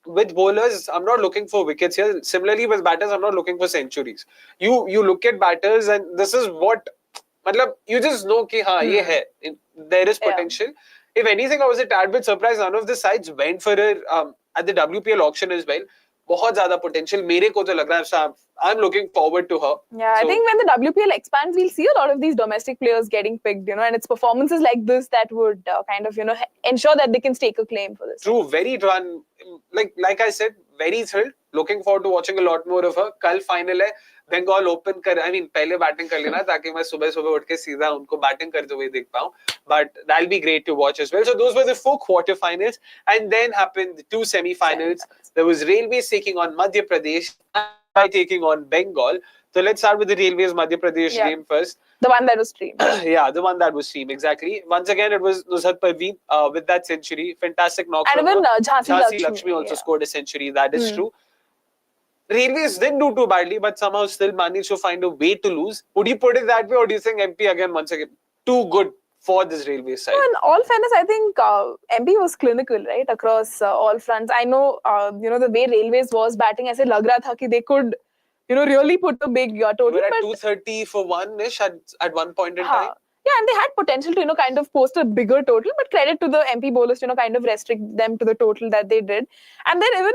with bowlers, I'm not looking for wickets here. Similarly with batters, I'm not looking for centuries. You look at batters and this is what, मतलब you just know कि हाँ ये है. There is potential. If anything, I was a tad bit surprised none of the sides went for her at the WPL auction as well. बहुत ज़्यादा potential मेरे को तो लग रहा है, so I'm looking forward to her. Yeah, I think when the WPL expands, we'll see a lot of these domestic players getting picked, and it's performances like this that would kind of, ensure that they can stake a claim for this. True, very true. And like I said, very thrilled. Looking forward to watching a lot more of her. कल final है. Bengal open पहले batting कर लेना ताकि मैं सुबह उठ के सीधा उनको batting करते हुए देख पाऊँ. But that'll be great to watch as well. So those were the 4 quarterfinals, and then happened the 2 semi-finals. There was Railways taking on Madhya Pradesh and taking on Bengal. So let's start with the Railways Madhya Pradesh game first. The one that was streamed. Yeah, the one that was streamed, exactly. Once again, it was Nusrat Parveen with that century. Fantastic knock. And even Jhansi Lakshmi also scored a century. That is true. Railways didn't do too badly, but somehow still managed to find a way to lose. Would you put it that way, or do you think MP again, once again, too good for this railway side? No, in all fairness, I think MP was clinical, right, across all fronts. I know, the way Railways was batting, I said, lag raha tha ki they could, really put a big total. We were at 230 for one-ish at one point in time. Yeah, and they had potential to, kind of post a bigger total, but credit to the MP bowlers, kind of restrict them to the total that they did. And then even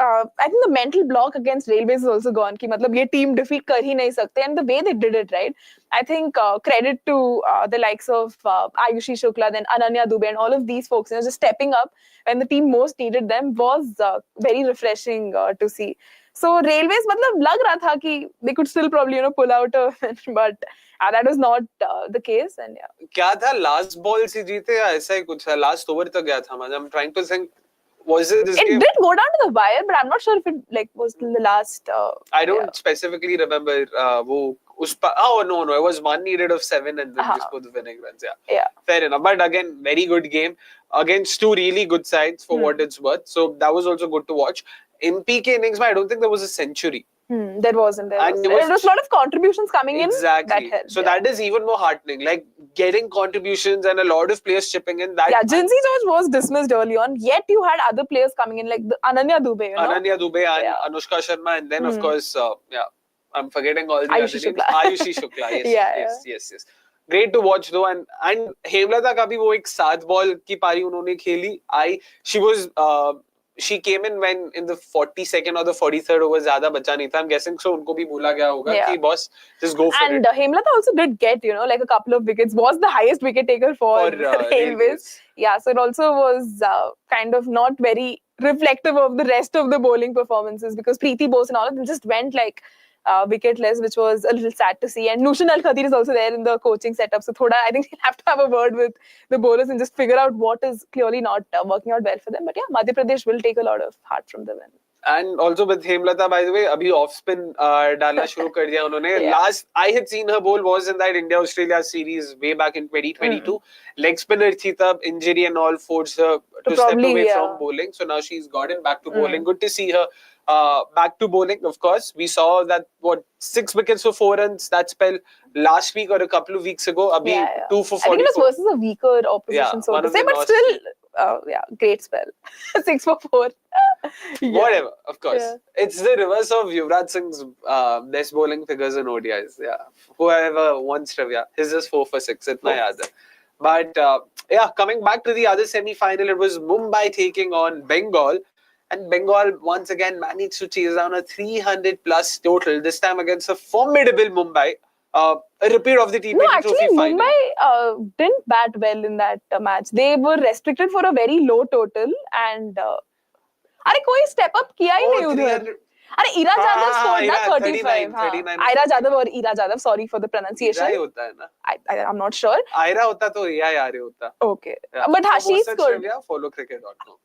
I think the mental block against Railways is also gone. Ki matlab ye team defeat kar hi nahi sakte, and the way they did it, right? I think credit to the likes of Ayushi Shukla, then Ananya Dubey, and all of these folks, just stepping up when the team most needed them was very refreshing to see. So Railways, matlab lag raha tha ki they could still probably, pull out a win, but that was not the case. And क्या था last ball से जीते या ऐसा ही कुछ था? Last over तक गया था. I'm trying to think. Was it this game? It did go down to the wire, but I'm not sure if it was till the last. I don't specifically remember. No, it was one needed of 7 and then they scored the winning runs. Yeah, fair enough. But again, very good game against 2 really good sides for what it's worth. So that was also good to watch. MP ke innings, I don't think there was a century. There wasn't. There was a lot of contributions coming in. Exactly. That helped, that is even more heartening. Like getting contributions and a lot of players chipping in. That Jinzy George was dismissed early on. Yet you had other players coming in, like Ananya Dubey. Ananya Dubey and Anushka Sharma, and then of course, I'm forgetting all the other names. Ayushi Shukla. Yes. Great to watch though, and Hemlata का भी वो एक 7 ball की पारी उन्होंने खेली. She came in when in the 42nd or the 43rd over ज़्यादा बचा नहीं था. I'm guessing so उनको भी बोला गया होगा कि boss just go for it. And Hemlata also did get, like a couple of wickets. Was the highest wicket taker for Railways. Yeah, so it also was kind of not very reflective of the rest of the bowling performances, because Preeti Bose and all of them just went like wicketless, which was a little sad to see. And Nushan Al-Khadir is also there in the coaching setup. So I think he'll have to have a word with the bowlers and just figure out what is clearly not working out well for them. But yeah, Madhya Pradesh will take a lot of heart from the win. And also with Hemlata, by the way, abhi off spin डालना शुरू कर दिया उन्होंने. Last I had seen her bowl was in that India-Australia series way back in 2022. Leg spinner थी तब, injury and all forced her to step away from bowling. So now she's gotten back to bowling. Good to see her back to bowling. Of course, we saw that 6 wickets for 4 runs that spell last week or a couple of weeks ago. Abhi 2 for 44. I think it was versus a weaker opposition, so to say, but still. Great spell. 6 for 4. Whatever, of course. It's the reverse of Yuvraj Singh's best bowling figures in ODIs. Yeah. Whoever wants trivia, his is 4 for 6. Itna yaad hai. But coming back to the other semi-final, it was Mumbai taking on Bengal. And Bengal once again managed to chase down a 300 plus total, this time against a formidable Mumbai. A repeat of the T20 Trophy final. Mumbai didn't bat well in that match. They were restricted for a very low total, and कोई step up किया ही नहीं उधर. अरे Ira Jadav scored ना ईरा, 35. 39 ईरा जादव और Ira Jadav, sorry for the Ira pronunciation. ही होता है ना? I'm not sure. आयरा होता तो यार होता. Okay. But हाँ, she scored. Follow cricket.com.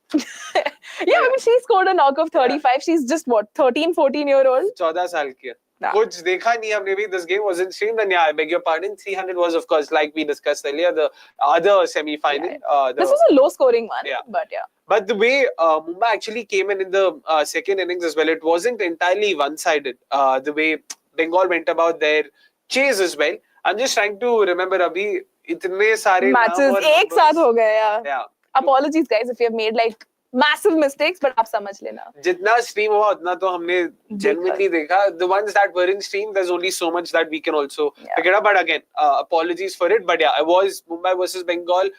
Yeah, I mean, she scored a knock of 35. She's just what, 13, 14-year-old? 14 साल की है. कुछ देखा नहीं हमने भी. This game wasn't streamed, and yeah, I beg your pardon. 300 was, of course, like we discussed earlier, the other semi-final. This was a low-scoring one, but yeah. But the way Mumbai actually came in the second innings as well, it wasn't entirely one-sided. The way Bengal went about their chase as well. I'm just trying to remember, Abhi, itne sare matches एक साथ हो गए. Yeah. Apologies, guys, if you have made like massive mistakes, but आप समझ लेना. जितना stream हुआ उतना तो हमने genuinely देखा. The ones that were in stream, there's only so much that we can also pick it up. But again, apologies for it. But yeah, it was Mumbai versus Bengal.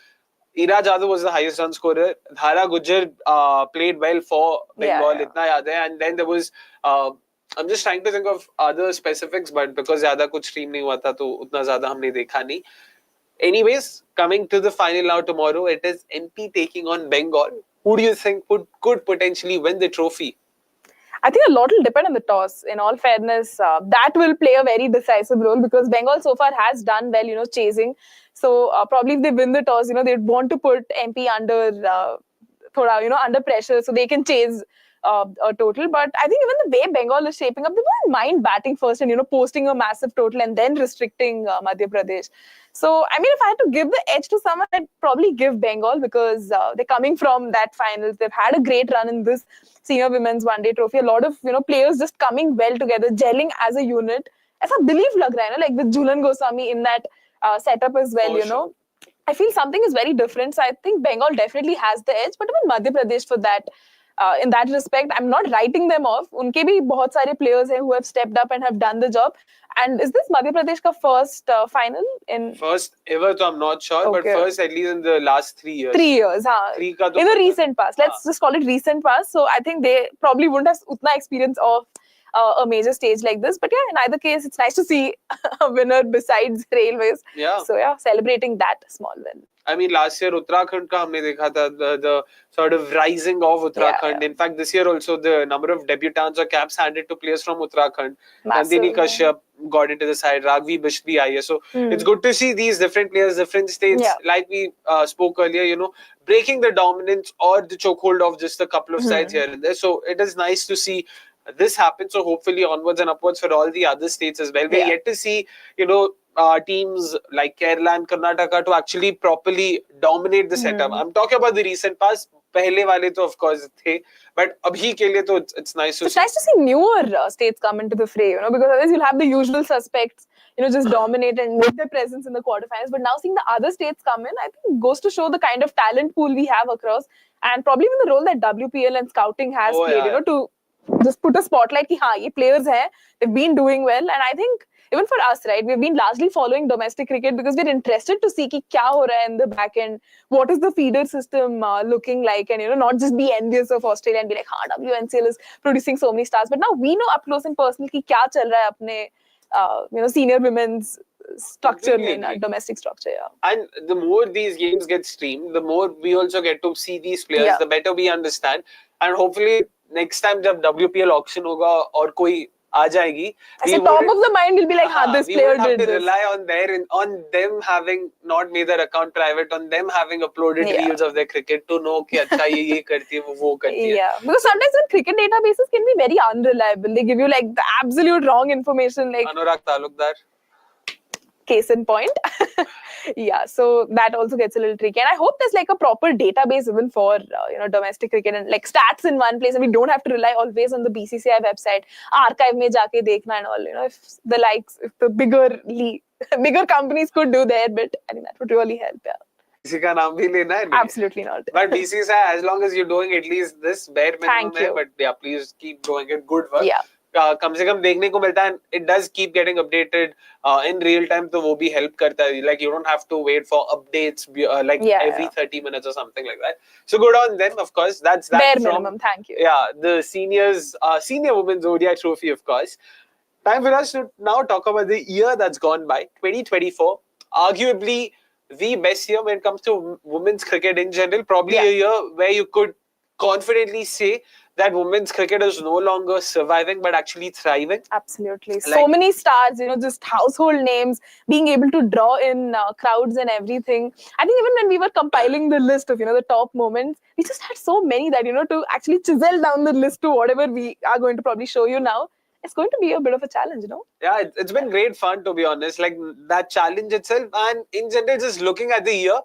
Ira Jadhav was the highest run scorer. Dhara Gujjar played well for Bengal. Itna yaad hai. And then there was, I'm just trying to think of other specifics, but because zyada kuch stream nahi hua tha, to utna zyada humne dekha nahi. Anyways, coming to the final now tomorrow, it is MP taking on Bengal. Who do you think could potentially win the trophy? I think a lot will depend on the toss. In all fairness, that will play a very decisive role because Bengal so far has done well, chasing. So probably if they win the toss, they'd want to put MP under, under pressure so they can chase a total. But I think even the way Bengal is shaping up, they won't mind batting first and, posting a massive total and then restricting Madhya Pradesh. So, I mean, if I had to give the edge to someone, I'd probably give Bengal because they're coming from that finals. They've had a great run in this senior women's one-day trophy. A lot of, players just coming well together, gelling as a unit. ऐसा belief लग रहा है ना, like with Jhulan Goswami in that setup as well, Sure. I feel something is very different. So I think Bengal definitely has the edge, but even Madhya Pradesh for that, in that respect, I'm not writing them off. Unke bhi bahut sare players hain who have stepped up and have done the job. And is this Madhya Pradesh ka first final in? First ever, so I'm not sure, but first at least in the last 3 years. 3 years, हाँ. In the recent past, let's just call it recent past. So I think they probably wouldn't have utna experience of a major stage like this. But yeah, in either case, it's nice to see a winner besides Railways. Yeah. So yeah, celebrating that small win. I mean, last year Uttarakhand ka humne dekha tha, the sort of rising of Uttarakhand. In fact, this year also the number of debutants or caps handed to players from Uttarakhand. Nandini Kashyap got into the side, Ragvi Bish bhi aayi hai. So it's good to see these different players, different states, like we spoke earlier, breaking the dominance or the chokehold of just a couple of sides here and there. So it is nice to see this happen. So hopefully onwards and upwards for all the other states as well. We're yet to see, teams like Kerala and Karnataka to actually properly dominate the setup. I'm talking about the recent past. पहले वाले तो of course थे, but अभी के लिए तो it's nice to see. It's nice to see newer states come into the fray, because otherwise you'll have the usual suspects, just dominate and make their presence in the quarterfinals. But now seeing the other states come in, I think goes to show the kind of talent pool we have across, and probably even the role that WPL and scouting has played, to just put a spotlight ki haan, ye players hai, they've been doing well. And I think even for us, right, we've been largely following domestic cricket because we're interested to see ki kya ho raha hai in the back end, what is the feeder system looking like, and not just be envious of Australia and be like, WNCL is producing so many stars. But now we know up close and personal ki kya chal raha hai apne senior women's structure, domestic structure. And the more these games get streamed, the more we also get to see these players, the better we understand. And hopefully next time जब WPL auction होगा और कोई आ जाएगी, top of the mind will be like, this player did this. We will have to rely on them having not made their account private, on them having uploaded reels of their cricket to know कि अच्छा ये करती है, वो करती है. Yeah, because sometimes when cricket databases can be very unreliable. They give you like the absolute wrong information. Like Anurag Talukdar. Case in point. Yeah, so that also gets a little tricky. And I hope there's like a proper database even for, domestic cricket and like stats in one place. And we don't have to rely always on the BCCI website, archive mein jaake dekhna and all, if the bigger companies could do their bit, I think that would really help, किसी का नाम भी लेना है? Absolutely not. But BCCI, as long as you're doing at least this bare minimum, but yeah, please keep doing it. Good work. Yeah. कम से कम देखने को मिलता है, it does keep getting updated in real time, तो वो भी help करता है. Like you don't have to wait for updates every 30 minutes or something like that. So good on them, of course. That's that bare from minimum. Thank you. Yeah, the senior women's ODI trophy, of course. Time for us to now talk about the year that's gone by, 2024. Arguably the best year when it comes to women's cricket in general. Probably a year where you could confidently say that women's cricket is no longer surviving but actually thriving. Absolutely. So many stars, just household names, being able to draw in crowds and everything. I think even when we were compiling the list of, the top moments, we just had so many that, to actually chisel down the list to whatever we are going to probably show you now, it's going to be a bit of a challenge, Yeah, it's been great fun, to be honest. Like that challenge itself, and in general, just looking at the year,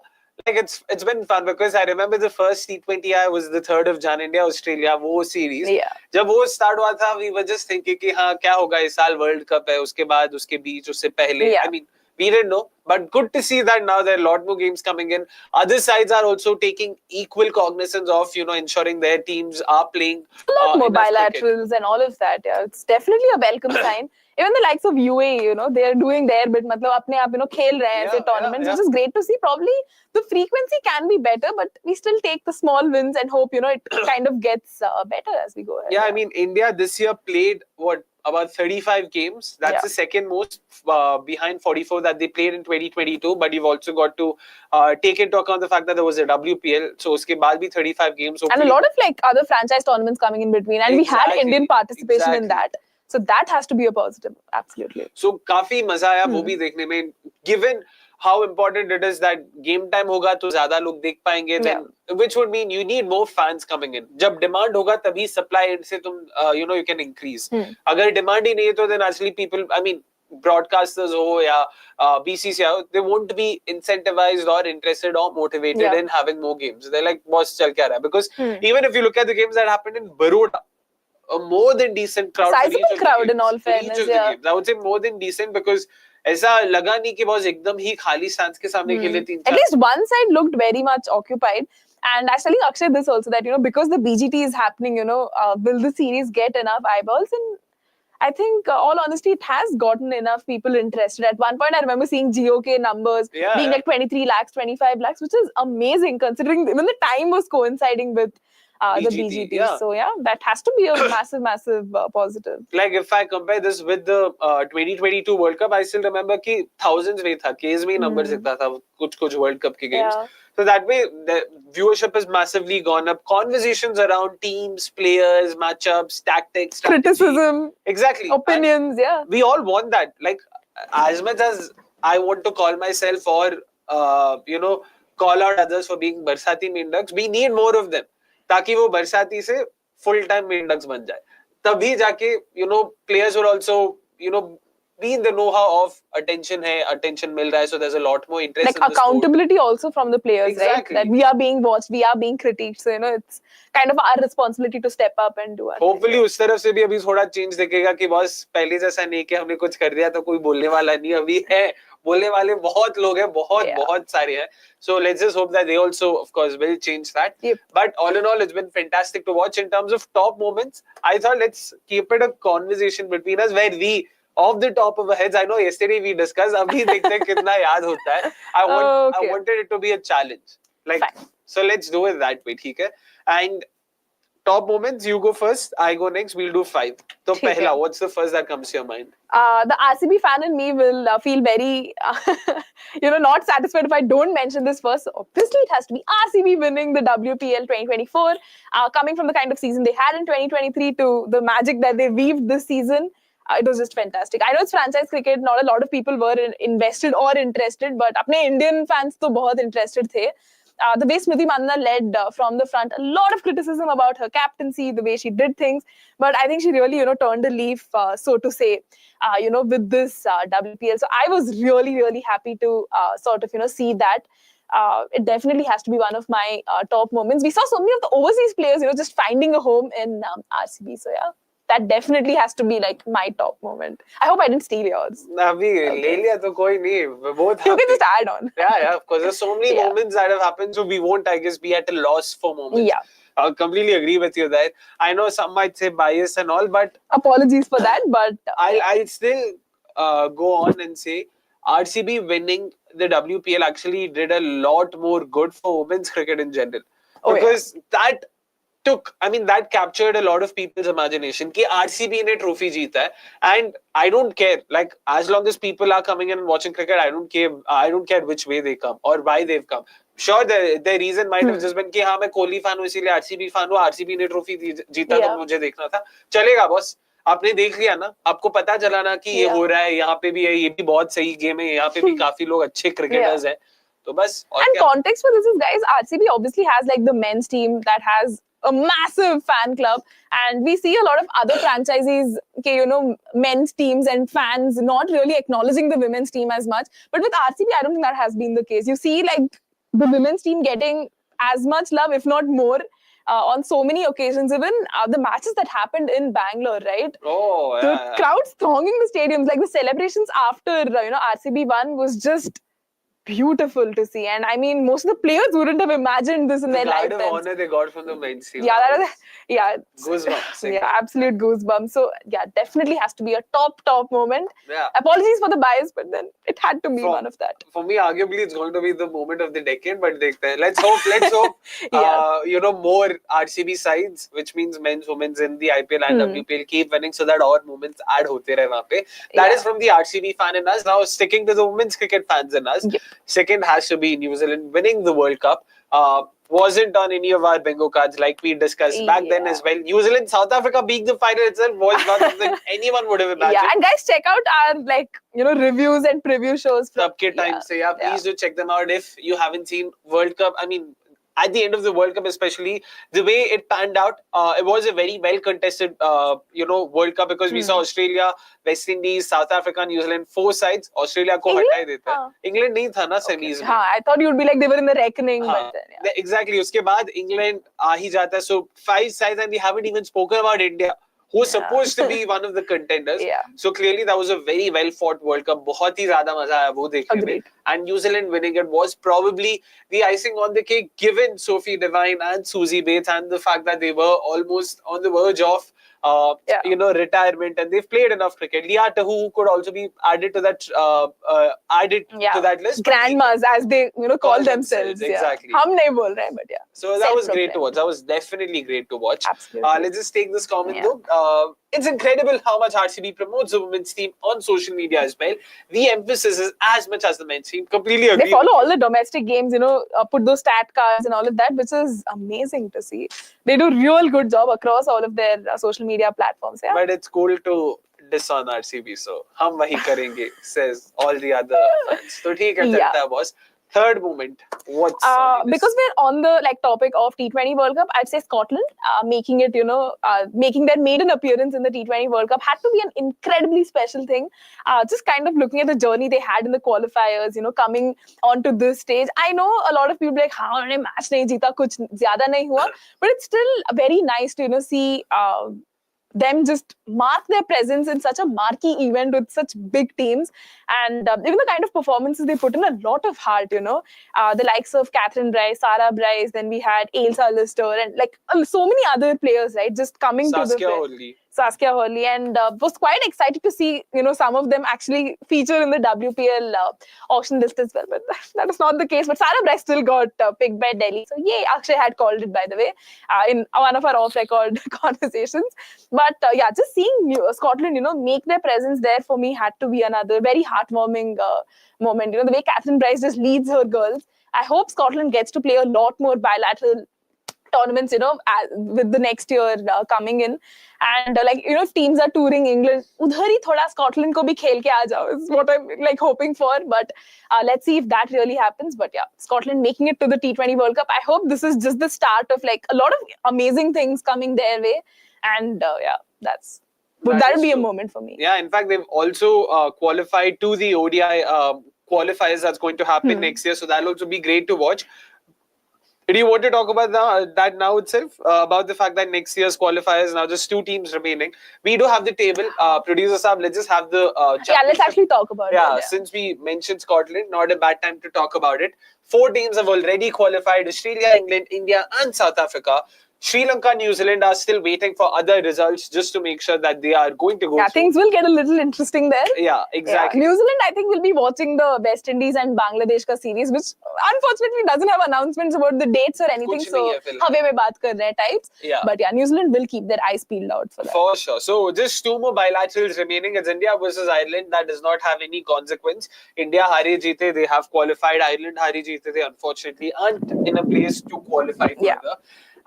like it's been fun because I remember the first T20I was the 3rd of Jan, India Australia वो series. Yeah. जब वो start हुआ था, we were just thinking कि हाँ क्या होगा इस साल World Cup है, उसके बाद उसके बीच उससे पहले. Yeah. I mean, we didn't know, but good to see that now there are a lot more games coming in. Other sides are also taking equal cognizance of ensuring their teams are playing a lot more enough cricket. bilaterals and all of that. Yeah, it's definitely a welcome sign. Even the likes of UAE, they're doing their bit. मतलब अपने आप खेल रहे हैं ऐसे tournaments, which is great to see. Probably the frequency can be better, but we still take the small wins and hope it kind of gets better as we go ahead. Yeah, I mean India this year played about 35 games. That's the second most behind 44 that they played in 2022. But you've also got to take into account the fact that there was a WPL. So uske baad bhi 35 games. And a lot of other franchise tournaments coming in between. And we had Indian participation in that. So that has to be a positive. Absolutely. So काफी मजा आया वो भी देखने में. Given how important it is that game time होगा तो ज्यादा लोग देख पाएंगे, then which would mean you need more fans coming in. जब demand होगा तभी supply से तुम you can increase. अगर demand ही नहीं है तो then actually people, I mean broadcasters हो या BCCI, they won't be incentivized or interested or motivated in having more games. They're like boss चल क्या रहा है? Because even if you look at the games that happened in Baroda, a more than decent crowd. Sizable crowd in all fairness. Games. I would say more than decent because ऐसा लगा नहीं कि बहुत एकदम ही खाली stands के सामने खेले 3-4. At least one side looked very much occupied. And I was telling Akshay this also that, because the BGT is happening, will the series get enough eyeballs? And I think, all honesty, it has gotten enough people interested. At one point, I remember seeing GOK numbers being like 23 lakhs, 25 lakhs, which is amazing considering even the time was coinciding with the BGT. Yeah. So, that has to be a massive, massive positive. Like, if I compare this with the 2022 World Cup, I still remember कि thousands में था. Case में numbers इतना था कुछ World Cup के games. So that way, the viewership has massively gone up. Conversations around teams, players, matchups, tactics, strategy. Criticism. Exactly. Opinions, We all want that. Like, as much as I want to call myself or, call out others for being Barsati main ducks, we need more of them. ताकि वो बरसाती से full time main ducks बन जाए. तभी जाके, players will also, be in the know-how of attention मिल रहा है, so there's a lot more interest in accountability also from the players, exactly. Right? That we are being watched, we are being critiqued, so it's kind of our responsibility to step up and do our hopefully उस तरफ से भी अभी थोड़ा change दिखेगा कि बस पहले जैसा नहीं कि हमने कुछ कर दिया तो कोई बोलने वाला नहीं अभी है बोलने वाले बहुत लोग हैं बहुत सारे हैं so let's just hope that they also of course will change that but all in all it's been fantastic to watch in terms of top moments. I thought let's keep it a conversation between us where we off the top of our heads, I know yesterday we discussed, abhi dekhte hain kitna yaad hota hai. I wanted it to be a challenge. Like, so let's do it that way, theek hai? And top moments, you go first, I go next, we'll do 5. So pehla, what's the first that comes to your mind? The RCB fan in me will feel very, not satisfied if I don't mention this first. Obviously, it has to be RCB winning the WPL 2024, coming from the kind of season they had in 2023 to the magic that they weaved this season. It was just fantastic. I know it's franchise cricket. Not a lot of people were invested or interested, but अपने Indian fans तो बहुत interested थे. The way Smriti Mandhana led from the front, a lot of criticism about her captaincy, the way she did things, but I think she really, turned a leaf, so to say, with this WPL. So I was really, really happy to sort of, see that. It definitely has to be one of my top moments. We saw so many of the overseas players, just finding a home in RCB. So yeah. That definitely has to be like my top moment. I hope I didn't steal yours. ले लिया तो कोई नहीं. Both you can just add on. Yeah, of course. There's so many moments that have happened, so we won't, I guess, be at a loss for moments. Yeah. I completely agree with you there. I know some might say bias and all, but apologies for that. But I'll still go on and say RCB winning the WPL actually did a lot more good for women's cricket in general. Because that captured a lot of people's imagination कि RCB ने trophy जीता है and I don't care, like as long as people are coming in and watching cricket, I don't care which way they come or why they've come. Sure, the reason might have just been कि हाँ मैं Kohli fan हूँ इसीलिए RCB fan हूँ, RCB ने trophy जीता तो मुझे देखना था. चलेगा बॉस, आपने देख लिया ना, आपको पता चला ना कि ये हो रहा है, यहाँ पे भी है, ये भी बहुत सही गेम है, यहाँ पे भी काफी लोग अच्छे क्रिकेटर्स हैं. तो बस. And context for this is, guys, RCB obviously has like the men's team that has a massive fan club, and we see a lot of other franchises, okay, you know, men's teams and fans not really acknowledging the women's team as much. But with RCB, I don't think that has been the case. You see, like the women's team getting as much love, if not more. On so many occasions, even the matches that happened in Bangalore, right? Oh, yeah. The crowds thronging the stadiums, like the celebrations after, you know, RCB won was just beautiful to see. And I mean, most of the players wouldn't have imagined this in their lifetimes. The guard of honor they got from the men's team. Yeah, that was, yeah. Goosebumps. Yeah, absolute goosebumps. So, yeah, definitely has to be a top moment. Yeah. Apologies for the bias, but then it had to be one of that. For me, arguably, it's going to be the moment of the decade, but let's hope, Yeah. you know, more RCB sides, which means men's, women's in the IPL and WPL keep winning so that our moments add hote rahe wahan pe. That is from the RCB fan in us. Now, sticking to the women's cricket fans in us. Yep. Second has to be New Zealand winning the World Cup. Wasn't on any of our bingo cards like we discussed back then as well. New Zealand, South Africa being the final itself was not something anyone would have imagined. Yeah, and guys, check out our, like, you know, reviews and preview shows. Sabke time se, please do check them out if you haven't seen World Cup. I mean, at the end of the World Cup, especially the way it panned out, it was a very well contested, you know, World Cup because we saw Australia, West Indies, South Africa, New Zealand, 4 sides. Australia ko hatai deta. England nahi tha na semis mein. I thought you'd be like they were in the reckoning. But then, exactly. Uske baad England aa hi jata hai. So 5 sides, and we haven't even spoken about India, who's supposed to be one of the contenders. So clearly that was a very well fought World Cup. बहुत ही ज़्यादा मजा आया वो देखने में. And New Zealand winning it was probably the icing on the cake, given Sophie Devine and Susie Bates and the fact that they were almost on the verge of you know, retirement, and they've played enough cricket. Leah Tahu could also be added to that to that list. Grandmas, as they, you know, call themselves. Exactly. Hum nahi bol rahe, but yeah. So that was great to watch. That was definitely great to watch. Absolutely. Let's just take this comment though. It's incredible how much RCB promotes the women's team on social media as well. The emphasis is as much as the men's team. Completely agree. They follow all the domestic games, you know, put those stat cards and all of that, which is amazing to see. They do real good job across all of their social media platforms. Yeah. But it's cool to diss on RCB, so hum wahi karenge, says all the other fans. So theek hai, chalta hai boss. Third moment, what's because we're on the like topic of T20 World Cup, I'd say Scotland making it, you know, making their maiden appearance in the T20 World Cup had to be an incredibly special thing. Just kind of looking at the journey they had in the qualifiers, you know, coming onto this stage. I know a lot of people like, हाँ उन्होंने match नहीं जीता, कुछ ज़्यादा नहीं हुआ, but it's still very nice to, you know, see them just mark their presence in such a marquee event with such big teams, and even the kind of performances they put in, a lot of heart, you know, the likes of Catherine Bryce, Sarah Bryce, then we had Ailsa Lister, and like so many other players, right, just coming to the Saskia Hurley, and was quite excited to see, you know, some of them actually feature in the WPL auction list as well, but that is not the case. But Sarah Bryce still got picked by Delhi, so yay, Akshay had called it, by the way, in one of our off-record conversations. But yeah, just seeing Scotland, you know, make their presence there for me had to be another very heartwarming moment. You know, the way Catherine Bryce just leads her girls. I hope Scotland gets to play a lot more bilateral tournaments, you know, with the next year coming in, and like, you know, if teams are touring England, udhar hi thoda Scotland ko bhi khel ke aa jao is what I'm like hoping for. But let's see if that really happens. But yeah, Scotland making it to the T20 World Cup. I hope this is just the start of like a lot of amazing things coming their way, and yeah, that would be a moment for me. Yeah, in fact, they've also qualified to the ODI qualifiers that's going to happen next year, so that'll also be great to watch. Do you want to talk about that now itself? About the fact that next year's qualifiers, now just 2 teams remaining. We do have the table. Producer Saab, let's just have the let's actually talk about it. Yeah, since we mentioned Scotland, not a bad time to talk about it. 4 teams have already qualified: Australia, England, India and South Africa. Sri Lanka, New Zealand are still waiting for other results just to make sure that they are going to go Yeah, through. things will get a little interesting there. Yeah, exactly. Yeah. New Zealand, I think, will be watching the West Indies and Bangladesh ka series, which unfortunately doesn't have announcements about the dates or anything. So, hawe mein baat kar rahe types. Yeah. But yeah, New Zealand will keep their eyes peeled out for that. For sure. So, just two more bilaterals remaining. It's India versus Ireland. That does not have any consequence. India haare jeete, they have qualified. Ireland haare jeete, they unfortunately aren't in a place to qualify further. Yeah.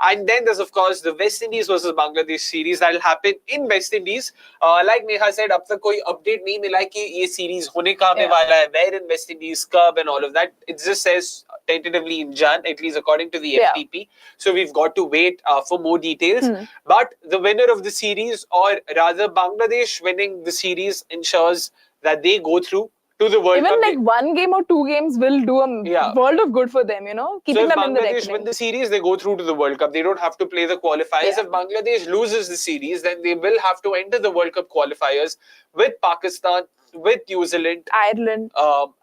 And then there's, of course, the West Indies versus Bangladesh series that will happen in West Indies. Like Neha said, अब तक कोई update नहीं मिला कि ये series होने कहाँ पे वाला है, where in West Indies, कब and all of that. It just says tentatively in Jan, at least according to the FTP. So we've got to wait for more details. But the winner of the series, or rather Bangladesh winning the series, ensures that they go through to the World Cup. Even like one game or two games will do a world of good for them, you know, keeping them in the reckoning. So if Bangladesh win the series, they go through to the World Cup. They don't have to play the qualifiers. If Bangladesh loses the series, then they will have to enter the World Cup qualifiers with Pakistan, with New Zealand, Ireland,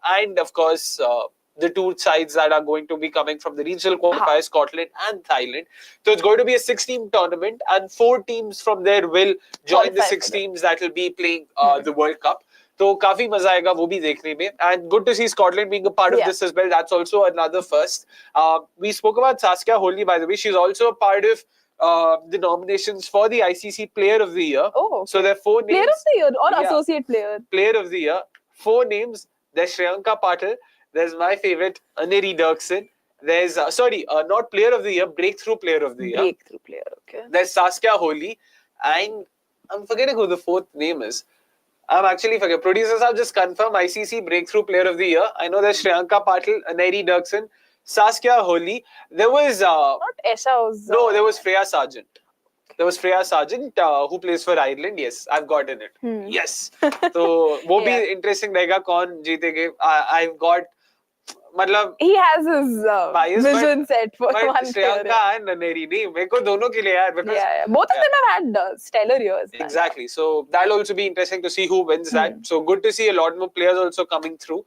and of course the two sides that are going to be coming from the regional qualifiers, Scotland and Thailand. So it's going to be a 6-team tournament, and 4 teams from there will join the 6 teams that will be playing the World Cup. So काफी मजा आएगा वो भी देखने में, and good to see Scotland being a part of this as well. That's also another first. We spoke about Saskia Holey, by the way. She's also a part of the nominations for the ICC Player of the Year. Oh, okay. So there are 4 names. Player of the Year or Associate Player? Player of the Year. 4 names. There's Shreyanka Patil. There's my favorite, Aneri Dirksen. There's, not Player of the Year, Breakthrough Player of the Year. Breakthrough Player, okay. There's Saskia Holey. And I'm forgetting who the 4th name is. I'm actually forgetting. Producers have just confirmed ICC Breakthrough Player of the Year. I know there's Shreyanka Patil, Aneri Dirksen, Saskia Holey. There was... not Esha. No, there was Freya Sargent. There was Freya Sargent who plays for Ireland. Yes, I've gotten it. Yes. So, वो भी interesting रहेगा कौन जीतेगे. I've got... मतलब he has his vision set for one Shreyanka and Aneri नहीं मेरे को दोनों के लिए यार because both of them have had stellar years. Exactly. So that'll also be interesting to see who wins that. So good to see a lot more players also coming through.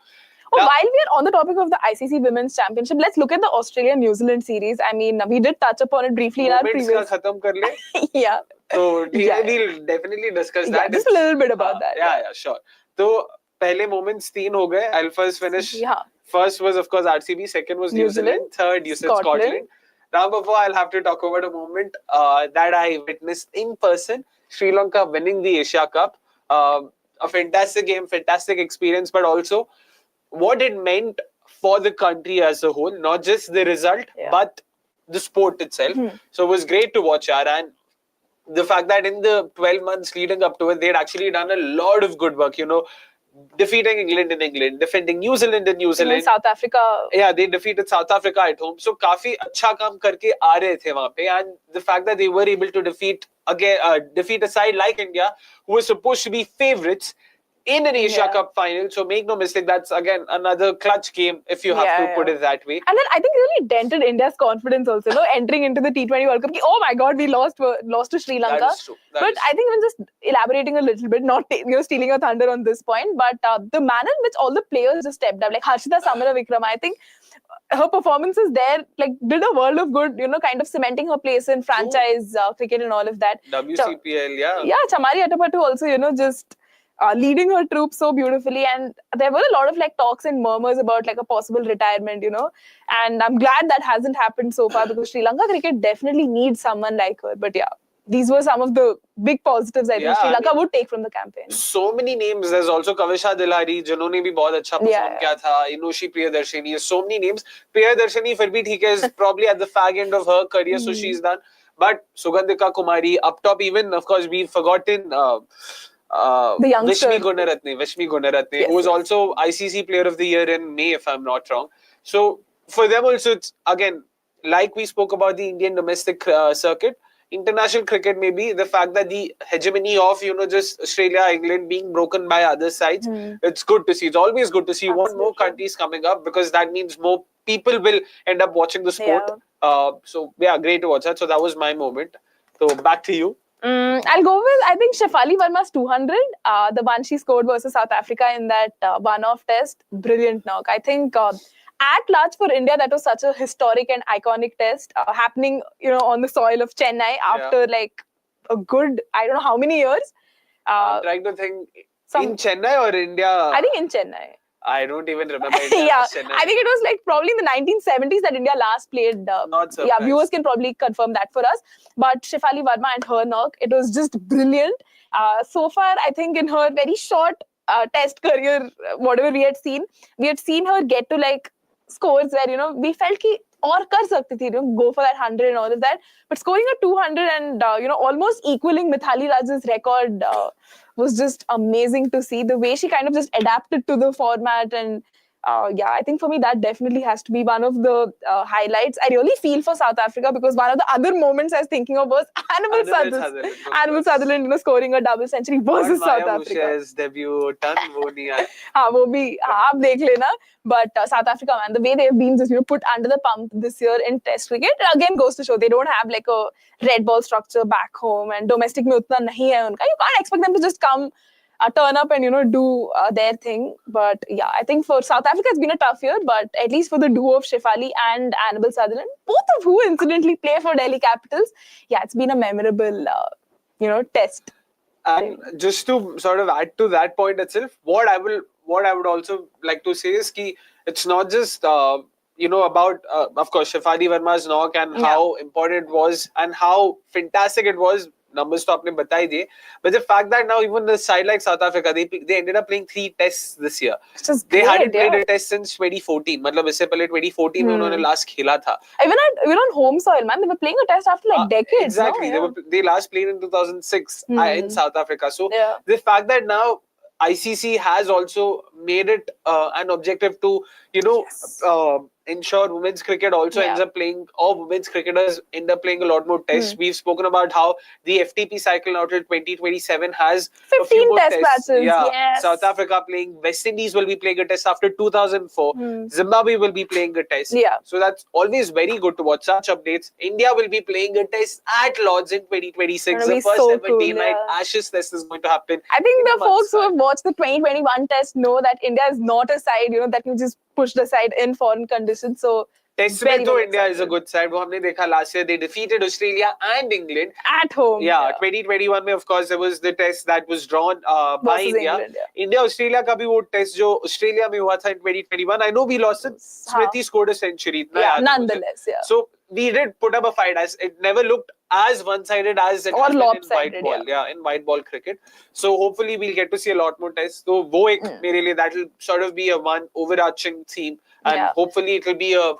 Oh, now, while we are on the topic of the ICC Women's Championship, let's look at the Australia-New Zealand series. I mean, we did touch upon it briefly in our previous... खत्म कर ले. Yeah. So we'll definitely discuss that. Just a little bit about that. Yeah, sure. So पहले moments 3 हो गए. I'll first finish. Yeah. First was, of course, RCB. Second was New Zealand. Third, you said Scotland. Number 4, I'll have to talk about a moment that I witnessed in person. Sri Lanka winning the Asia Cup. A fantastic game, fantastic experience, but also what it meant for the country as a whole. Not just the result, but the sport itself. So it was great to watch, and the fact that in the 12 months leading up to it, they'd actually done a lot of good work, you know, defeating England in England, defending New Zealand in New Zealand. South Africa. Yeah, they defeated South Africa at home. So काफी अच्छा काम करके आ रहे थे वहाँ पे, and the fact that they were able to defeat a side like India, who was supposed to be favourites in an Asia Cup final. So make no mistake, that's again another clutch game if you have to put it that way. And then I think really dented India's confidence also, no? Entering into the T20 World Cup. Oh my God, we lost to Sri Lanka. That is true. I think even just elaborating a little bit, not stealing a thunder on this point, but the manner in which all the players just stepped up, like Harshita Samaravikrama, I think her performances there did a world of good, you know, kind of cementing her place in franchise cricket and all of that. WCPL, Yeah, Chamari Atapattu also, you know, just leading her troops so beautifully, and there were a lot of like talks and murmurs about like a possible retirement, you know, and I'm glad that hasn't happened so far because Sri Lanka cricket definitely needs someone like her. But yeah, these were some of the big positives I think Sri Lanka would take from the campaign. So many names. There's also Kavisha Dilhari, जिन्होंने भी बहुत अच्छा perform किया था. Inushi Priyadarshini. So many names. Priyadarshini फिर भी ठीक है, is probably at the fag end of her career, so she's done. But Sugandhika Kumari up top, even of course we've forgotten. The youngster. Vishmi Gunaratne, who was also ICC Player of the Year in May, if I'm not wrong. So for them also, it's again, like we spoke about the Indian domestic circuit, international cricket maybe, the fact that the hegemony of, you know, just Australia, England being broken by other sides, it's good to see. It's always good to see more countries coming up, because that means more people will end up watching the sport. So yeah, great to watch that. So that was my moment. So back to you. I'll go with, I think, Shefali Verma's 200, the one she scored versus South Africa in that one-off test. Brilliant knock. I think at large for India, that was such a historic and iconic test happening, on the soil of Chennai after like a good, I don't know how many years. I'm trying to think, in Chennai or India? I think in Chennai. I don't even remember India yeah, Chennai. I think it was like probably in the 1970s that India last played. Not surprised. Yeah, viewers can probably confirm that for us. But Shefali Verma and her knock, it was just brilliant. So far, I think in her very short test career, whatever we had seen her get to like scores where, we felt ki और कर सकती थी, go for that 100 and all of that. But scoring a 200 and, almost equaling Mithali Raj's record was just amazing to see. The way she kind of just adapted to the format and I think for me that definitely has to be one of the highlights. I really feel for South Africa because one of the other moments I was thinking of was Annabel Sutherland, scoring a double century versus South Africa. Maya debut done, वो नहीं आया. वो भी आप देख लेना. But South Africa, man, the way they've been just put under the pump this year in Test cricket again goes to show they don't have like a red ball structure back home and domestic में उतना नहीं है उनका. You can't expect them to just come. Turn up and do their thing. But yeah, I think for South Africa it's been a tough year, but at least for the duo of Shefali and Annabel Sutherland, both of who incidentally play for Delhi Capitals, it's been a memorable test. And just to sort of add to that point itself, what I would also like to say is ki it's not just about of course Shefali Verma's knock and how important it was and how fantastic it was. Numbers to आपने बताई दिए, but the fact that now even the side like South Africa, they ended up playing 3 tests this year. They hadn't played a test since 2014. मतलब इससे पहले 2014 में उन्होंने last खेला था. Even on home soil, man, they were playing a test after like decades. Exactly, they last played in 2006 in South Africa. So the fact that now ICC has also made it an objective to ensure women's cricket also ends up playing, or women's cricketers end up playing a lot more tests. We've spoken about how the FTP cycle now till 2027 has 15 test matches. Yes. South Africa playing, West Indies will be playing a test after 2004. Zimbabwe will be playing a test. So that's always very good to watch such updates. India will be playing a test at Lords in 2026. The first ever day-night Ashes test is going to happen. I think the folks who have watched the 2021 test know that India is not a side, that can just pushed aside in foreign conditions. So Test में तो India is a good side. वो हमने देखा last year. They defeated Australia and England at home. 2021 में of course there was the test that was drawn by India. England, India Australia का भी वो test जो Australia में हुआ था in 2021. I know we lost it. Smriti scored a century. Nonetheless, So we did put up a fight. As it never looked as one-sided as it has been in white ball. In white ball cricket. So hopefully we'll get to see a lot more tests. So वो एक मेरे लिए that will sort of be a one overarching theme. And hopefully it will be a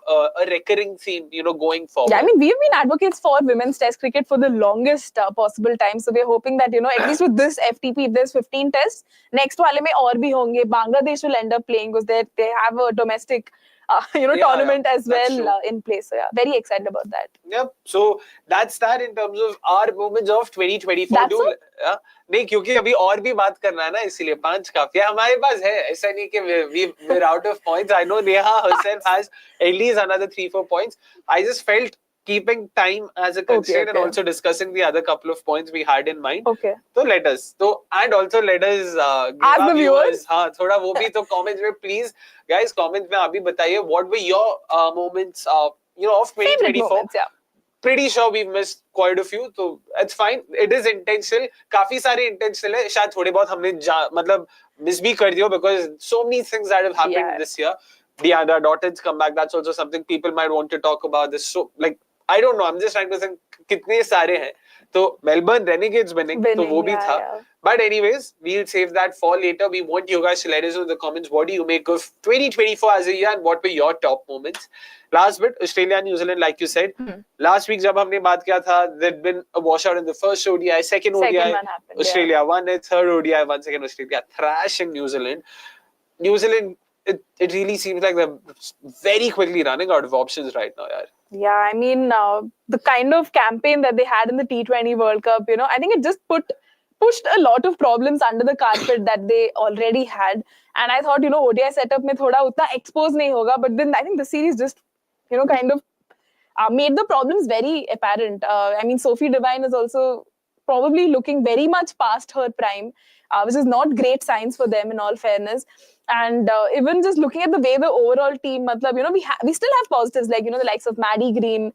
recurring theme, going forward. Yeah, I mean, we've been advocates for women's test cricket for the longest possible time. So we're hoping that, at least with this FTP, if there's 15 tests, next wale mein aur bhi honge. Bangladesh will end up playing because they have a domestic tournament as well in place. So very excited about that. Yep. So that's that in terms of our moments of 2024. नहीं क्योंकि अभी और भी बात करना है ना, इसीलिए 5 काफी है हमारे पास है. ऐसा नहीं कि we're out of points. I know Neha herself has at least another 3-4 points. I just felt keeping time as a constraint and also discussing the other couple of points we had in mind. So let us. And also let us ask the viewers. थोड़ा वो भी तो comments में please guys comments में अभी बताइए what were your moments of 2024. Moments, Pretty sure we've missed quite a few, so it's fine. It is intentional. काफी सारे intentional है. शायद थोड़े बहुत हमने मतलब miss भी कर दियो because so many things that have happened this year. Deandra Daughton's comeback, that's also something people might want to talk about. This so like I don't know. I'm just trying to think कितने सारे हैं. तो Melbourne Renegades winning तो वो भी था. But anyways, we'll save that for later. We want you guys to let us know in the comments what do you make of 2024 as a year and what were your top moments. Last bit, Australia and New Zealand, like you said. Last week जब हमने बात किया था, there'd been a washout in the first ODI, second ODI. Australia won it, third ODI, once again Australia thrashing New Zealand. New Zealand, it really seems like they're very quickly running out of options right now. Yeah, I mean, the kind of campaign that they had in the T20 World Cup, I think it just pushed a lot of problems under the carpet that they already had. And I thought, ODI setup mein thoda utna exposed nahi hoga. But then I think the series just, kind of made the problems very apparent. I mean, Sophie Devine is also probably looking very much past her prime, which is not great signs for them in all fairness. And even just looking at the way the overall team, matlab, we still have positives like, the likes of Maddie Green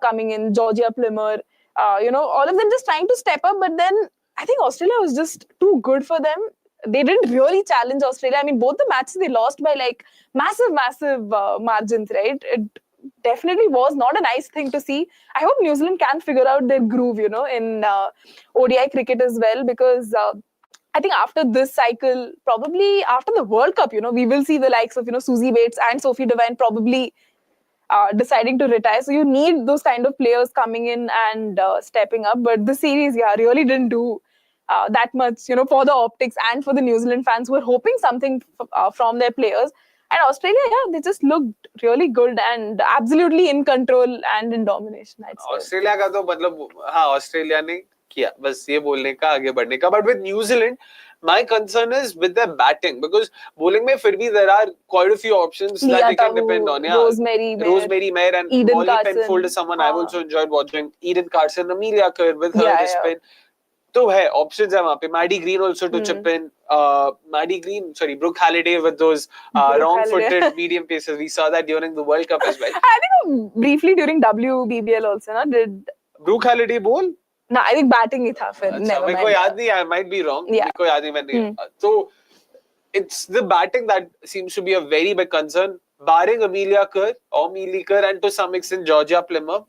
coming in, Georgia Plummer, all of them just trying to step up. But then I think Australia was just too good for them. They didn't really challenge Australia. I mean, both the matches they lost by like massive margins, right? It definitely was not a nice thing to see. I hope New Zealand can figure out their groove, in ODI cricket as well, because I think after this cycle, probably after the World Cup, we will see the likes of, Susie Bates and Sophie Devine probably deciding to retire. So you need those kind of players coming in and stepping up. But the series, really didn't do that much, for the optics and for the New Zealand fans who were hoping something from their players. And Australia, they just looked really good and absolutely in control and in domination, I'd say. Australia का तो मतलब हाँ Australia ने किया बस ये बोलने का आगे बढ़ने का. But with New Zealand, my concern is with their batting, because bowling में फिर भी there are quite a few options that they can depend on. Yeah, Rosemary Mayer and Eden Molly Carson. Penfold is someone I've also enjoyed watching. Eden Carson, Amelia Kerr with her spin. तो है options है वहाँ पे. Maddie Green also to chip in. Brooke Halliday with those wrong-footed medium paces. We saw that during the World Cup as well. I think briefly during WPL also, did Brooke Halliday bowl? No, I think batting ही था फिर. मेरे को याद नहीं, I might be wrong. मेरे को याद नहीं मैंने. So it's the batting that seems to be a very big concern. Barring Amelia Kerr and to some extent Georgia Plummer,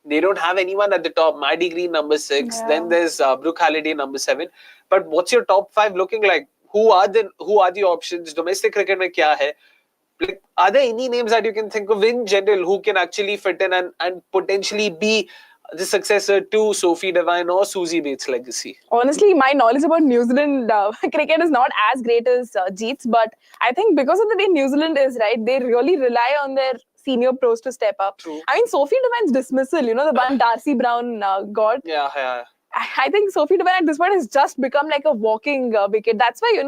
they don't have anyone at the top. Maddie Green number 6. Then there's Brooke Halliday number 7. But what's your top 5 looking like? Who are the options? Domestic cricket में क्या है? Like, are there any names that you can think of in general who can actually fit in and potentially be the successor to Sophie Devine or Susie Bates' legacy? Honestly, my knowledge about New Zealand cricket is not as great as Jeet's, but I think because of the way New Zealand is, right, they really rely on their senior pros to step up. True. I mean, Sophie Devine's dismissal, the one Darcy Brown got. Yeah. I think Sophie Devine at this point has just become like a walking wicket. That's why,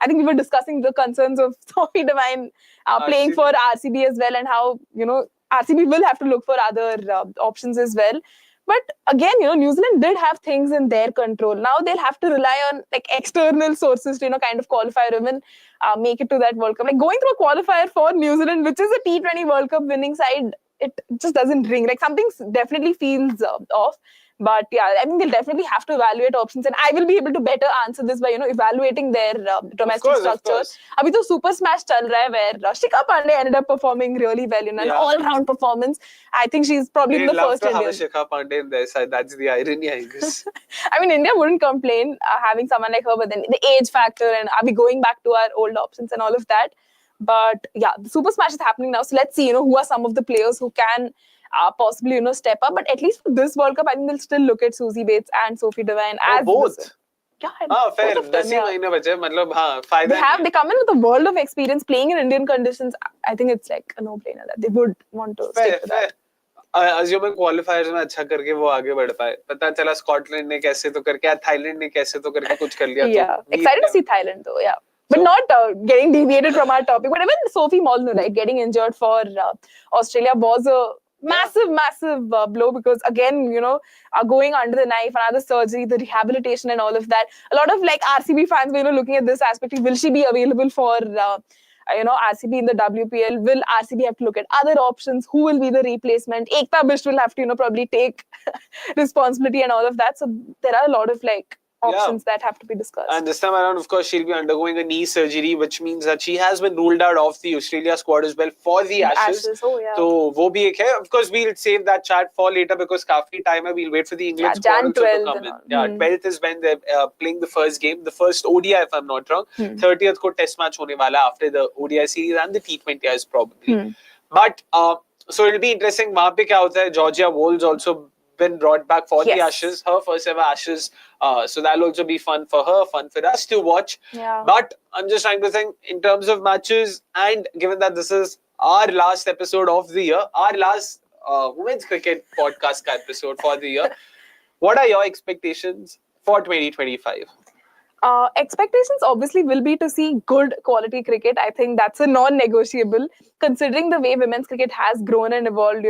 I think we were discussing the concerns of Sophie Devine playing for RCB as well, and how, RCB will have to look for other options as well. But again, New Zealand did have things in their control. Now they'll have to rely on like external sources to, kind of qualify or even make it to that World Cup. Like going through a qualifier for New Zealand, which is a T20 World Cup winning side, it just doesn't ring. Like something definitely feels off. But yeah, I mean, they'll definitely have to evaluate options, and I will be able to better answer this by, evaluating their domestic structure. Abhi to Super Smash chal raha hai, where Shikha Pandey ended up performing really well, an all-round performance. I think she's probably the first Indian. Have a Shikha Pandey in their side. That's the irony, I guess. I mean, India wouldn't complain having someone like her, but then the age factor and are we going back to our old options and all of that. But yeah, the Super Smash is happening now. So let's see, who are some of the players who can possibly, step up. But at least for this World Cup, I think they'll still look at Susie Bates and Sophie Devine as both. Yeah, fair. Both of them, They come in with a world of experience playing in Indian conditions. I think it's like a no-brainer that they would want to stick to that. Assuming qualifiers में अच्छा करके वो आगे बढ़ पाए. पता चला Scotland ने कैसे तो करके, थाईलैंड ने कैसे तो करके कुछ कर लिया. Yeah, excited to see Thailand though. Yeah. But not getting deviated from our topic. But even Sophie Molnar, right, getting injured for Australia was a massive blow, because again, going under the knife, another surgery, the rehabilitation and all of that. A lot of like RCB fans were, looking at this aspect. Will she be available for, RCB in the WPL? Will RCB have to look at other options? Who will be the replacement? Ekta Bisht will have to, probably take responsibility and all of that. So there are a lot of like options that have to be discussed. And this time around, of course, she'll be undergoing a knee surgery, which means that she has been ruled out of the Australia squad as well for the Ashes. So, wo bhi ek hai. Of course, we'll save that chat for later because kafi time hai. We'll wait for the England squad also to come in. Yeah, 12th is when they're playing the first game, the first ODI, if I'm not wrong. 30th ko test match hone wala after the ODI series and the T20 is probably. But, so it'll be interesting. Wahan pe kya hota hai? Georgia Wool's also been brought back for the Ashes, her first ever Ashes. So that'll also be fun for her, fun for us to watch. Yeah. But I'm just trying to think in terms of matches, and given that this is our last episode of the year, our last women's cricket podcast episode for the year, what are your expectations for 2025? Expectations obviously will be to see good quality cricket. I think that's a non-negotiable, considering the way women's cricket has grown and evolved,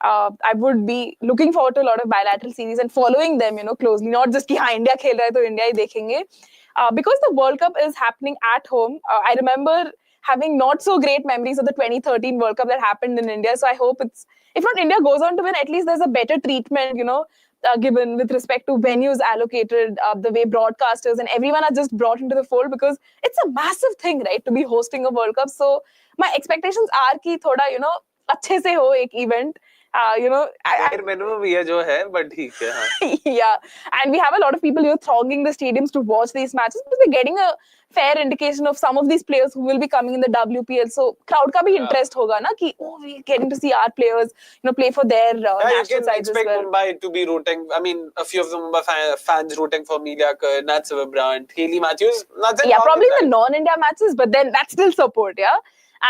I would be looking forward to a lot of bilateral series and following them, closely. Not just कि हाँ India खेल रहा है तो India ही देखेंगे. Because the World Cup is happening at home. I remember having not so great memories of the 2013 World Cup that happened in India. So I hope if not India goes on to win, at least there's a better treatment, given with respect to venues allocated, the way broadcasters and everyone are just brought into the fold, because it's a massive thing, right, to be hosting a World Cup. So my expectations are कि थोड़ा, अच्छे से हो एक event. minimum भी है जो है, but ठीक है, हाँ. Yeah, and we have a lot of people thronging the stadiums to watch these matches, because we're getting a fair indication of some of these players who will be coming in the WPL. So crowd का भी interest होगा ना कि we're getting to see our players, play for their national sides as well. You can expect Mumbai to be rooting. I mean, a few of the Mumbai fans rooting for Miliakar, Nat Brandt, Haley Matthews. Nothing. Yeah, probably the non-India matches, but then that's still support. Yeah.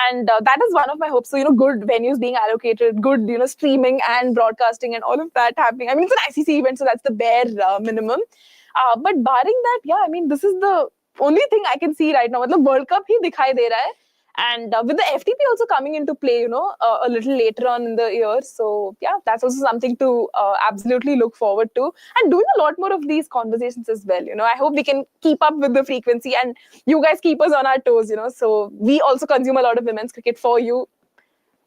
And that is one of my hopes. So, good venues being allocated, good, streaming and broadcasting and all of that happening. I mean, it's an ICC event, so that's the bare minimum. But barring that, yeah, I mean, this is the only thing I can see right now. The World Cup ही दिखाई दे रहा है. And with the FTP also coming into play, a little later on in the year. So, yeah, that's also something to absolutely look forward to. And doing a lot more of these conversations as well. I hope we can keep up with the frequency and you guys keep us on our toes, So we also consume a lot of women's cricket for you.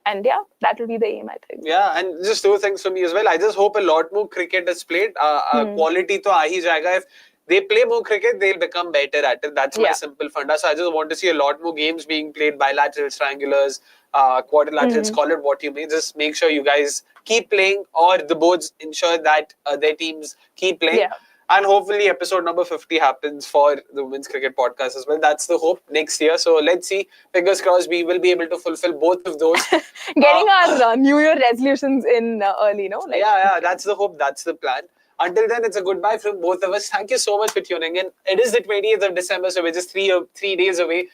And yeah, that will be the aim, I think. Yeah, and just two things for me as well. I just hope a lot more cricket is played. Quality to aa hi jayega. If they play more cricket, they'll become better at it. That's my simple funda. So I just want to see a lot more games being played, bilaterals, triangulars, quadrilaterals, call it what you may. Just make sure you guys keep playing, or the boards ensure that their teams keep playing. Yeah. And hopefully episode number 50 happens for the Women's Cricket Podcast as well. That's the hope next year. So let's see. Fingers crossed we will be able to fulfill both of those. Getting our New Year resolutions in early, Yeah, that's the hope. That's the plan. Until then, it's a goodbye from both of us. Thank you so much for tuning in. It is the 20th of December, so we're just three days away.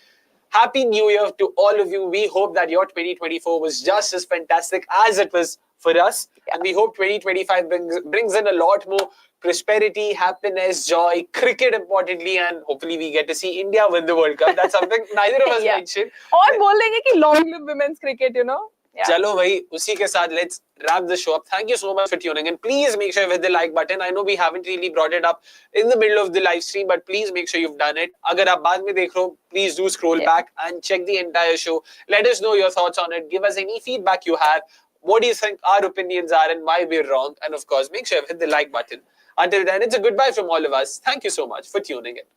Happy New Year to all of you. We hope that your 2024 was just as fantastic as it was for us. Yeah. And we hope 2025 brings in a lot more prosperity, happiness, joy, cricket importantly, and hopefully we get to see India win the World Cup. That's something neither of us mentioned. और बोल देंगे कि long live women's cricket, Yeah. Chalo bhai, usi ke saath, let's wrap the show up. Thank you so much for tuning in. Please make sure you hit the like button. I know we haven't really brought it up in the middle of the live stream, but please make sure you've done it. Agar aap baad mein dekh rahe ho, please do scroll back and check the entire show. Let us know your thoughts on it. Give us any feedback you have. What do you think our opinions are and why we're wrong? And of course, make sure you hit the like button. Until then, it's a goodbye from all of us. Thank you so much for tuning in.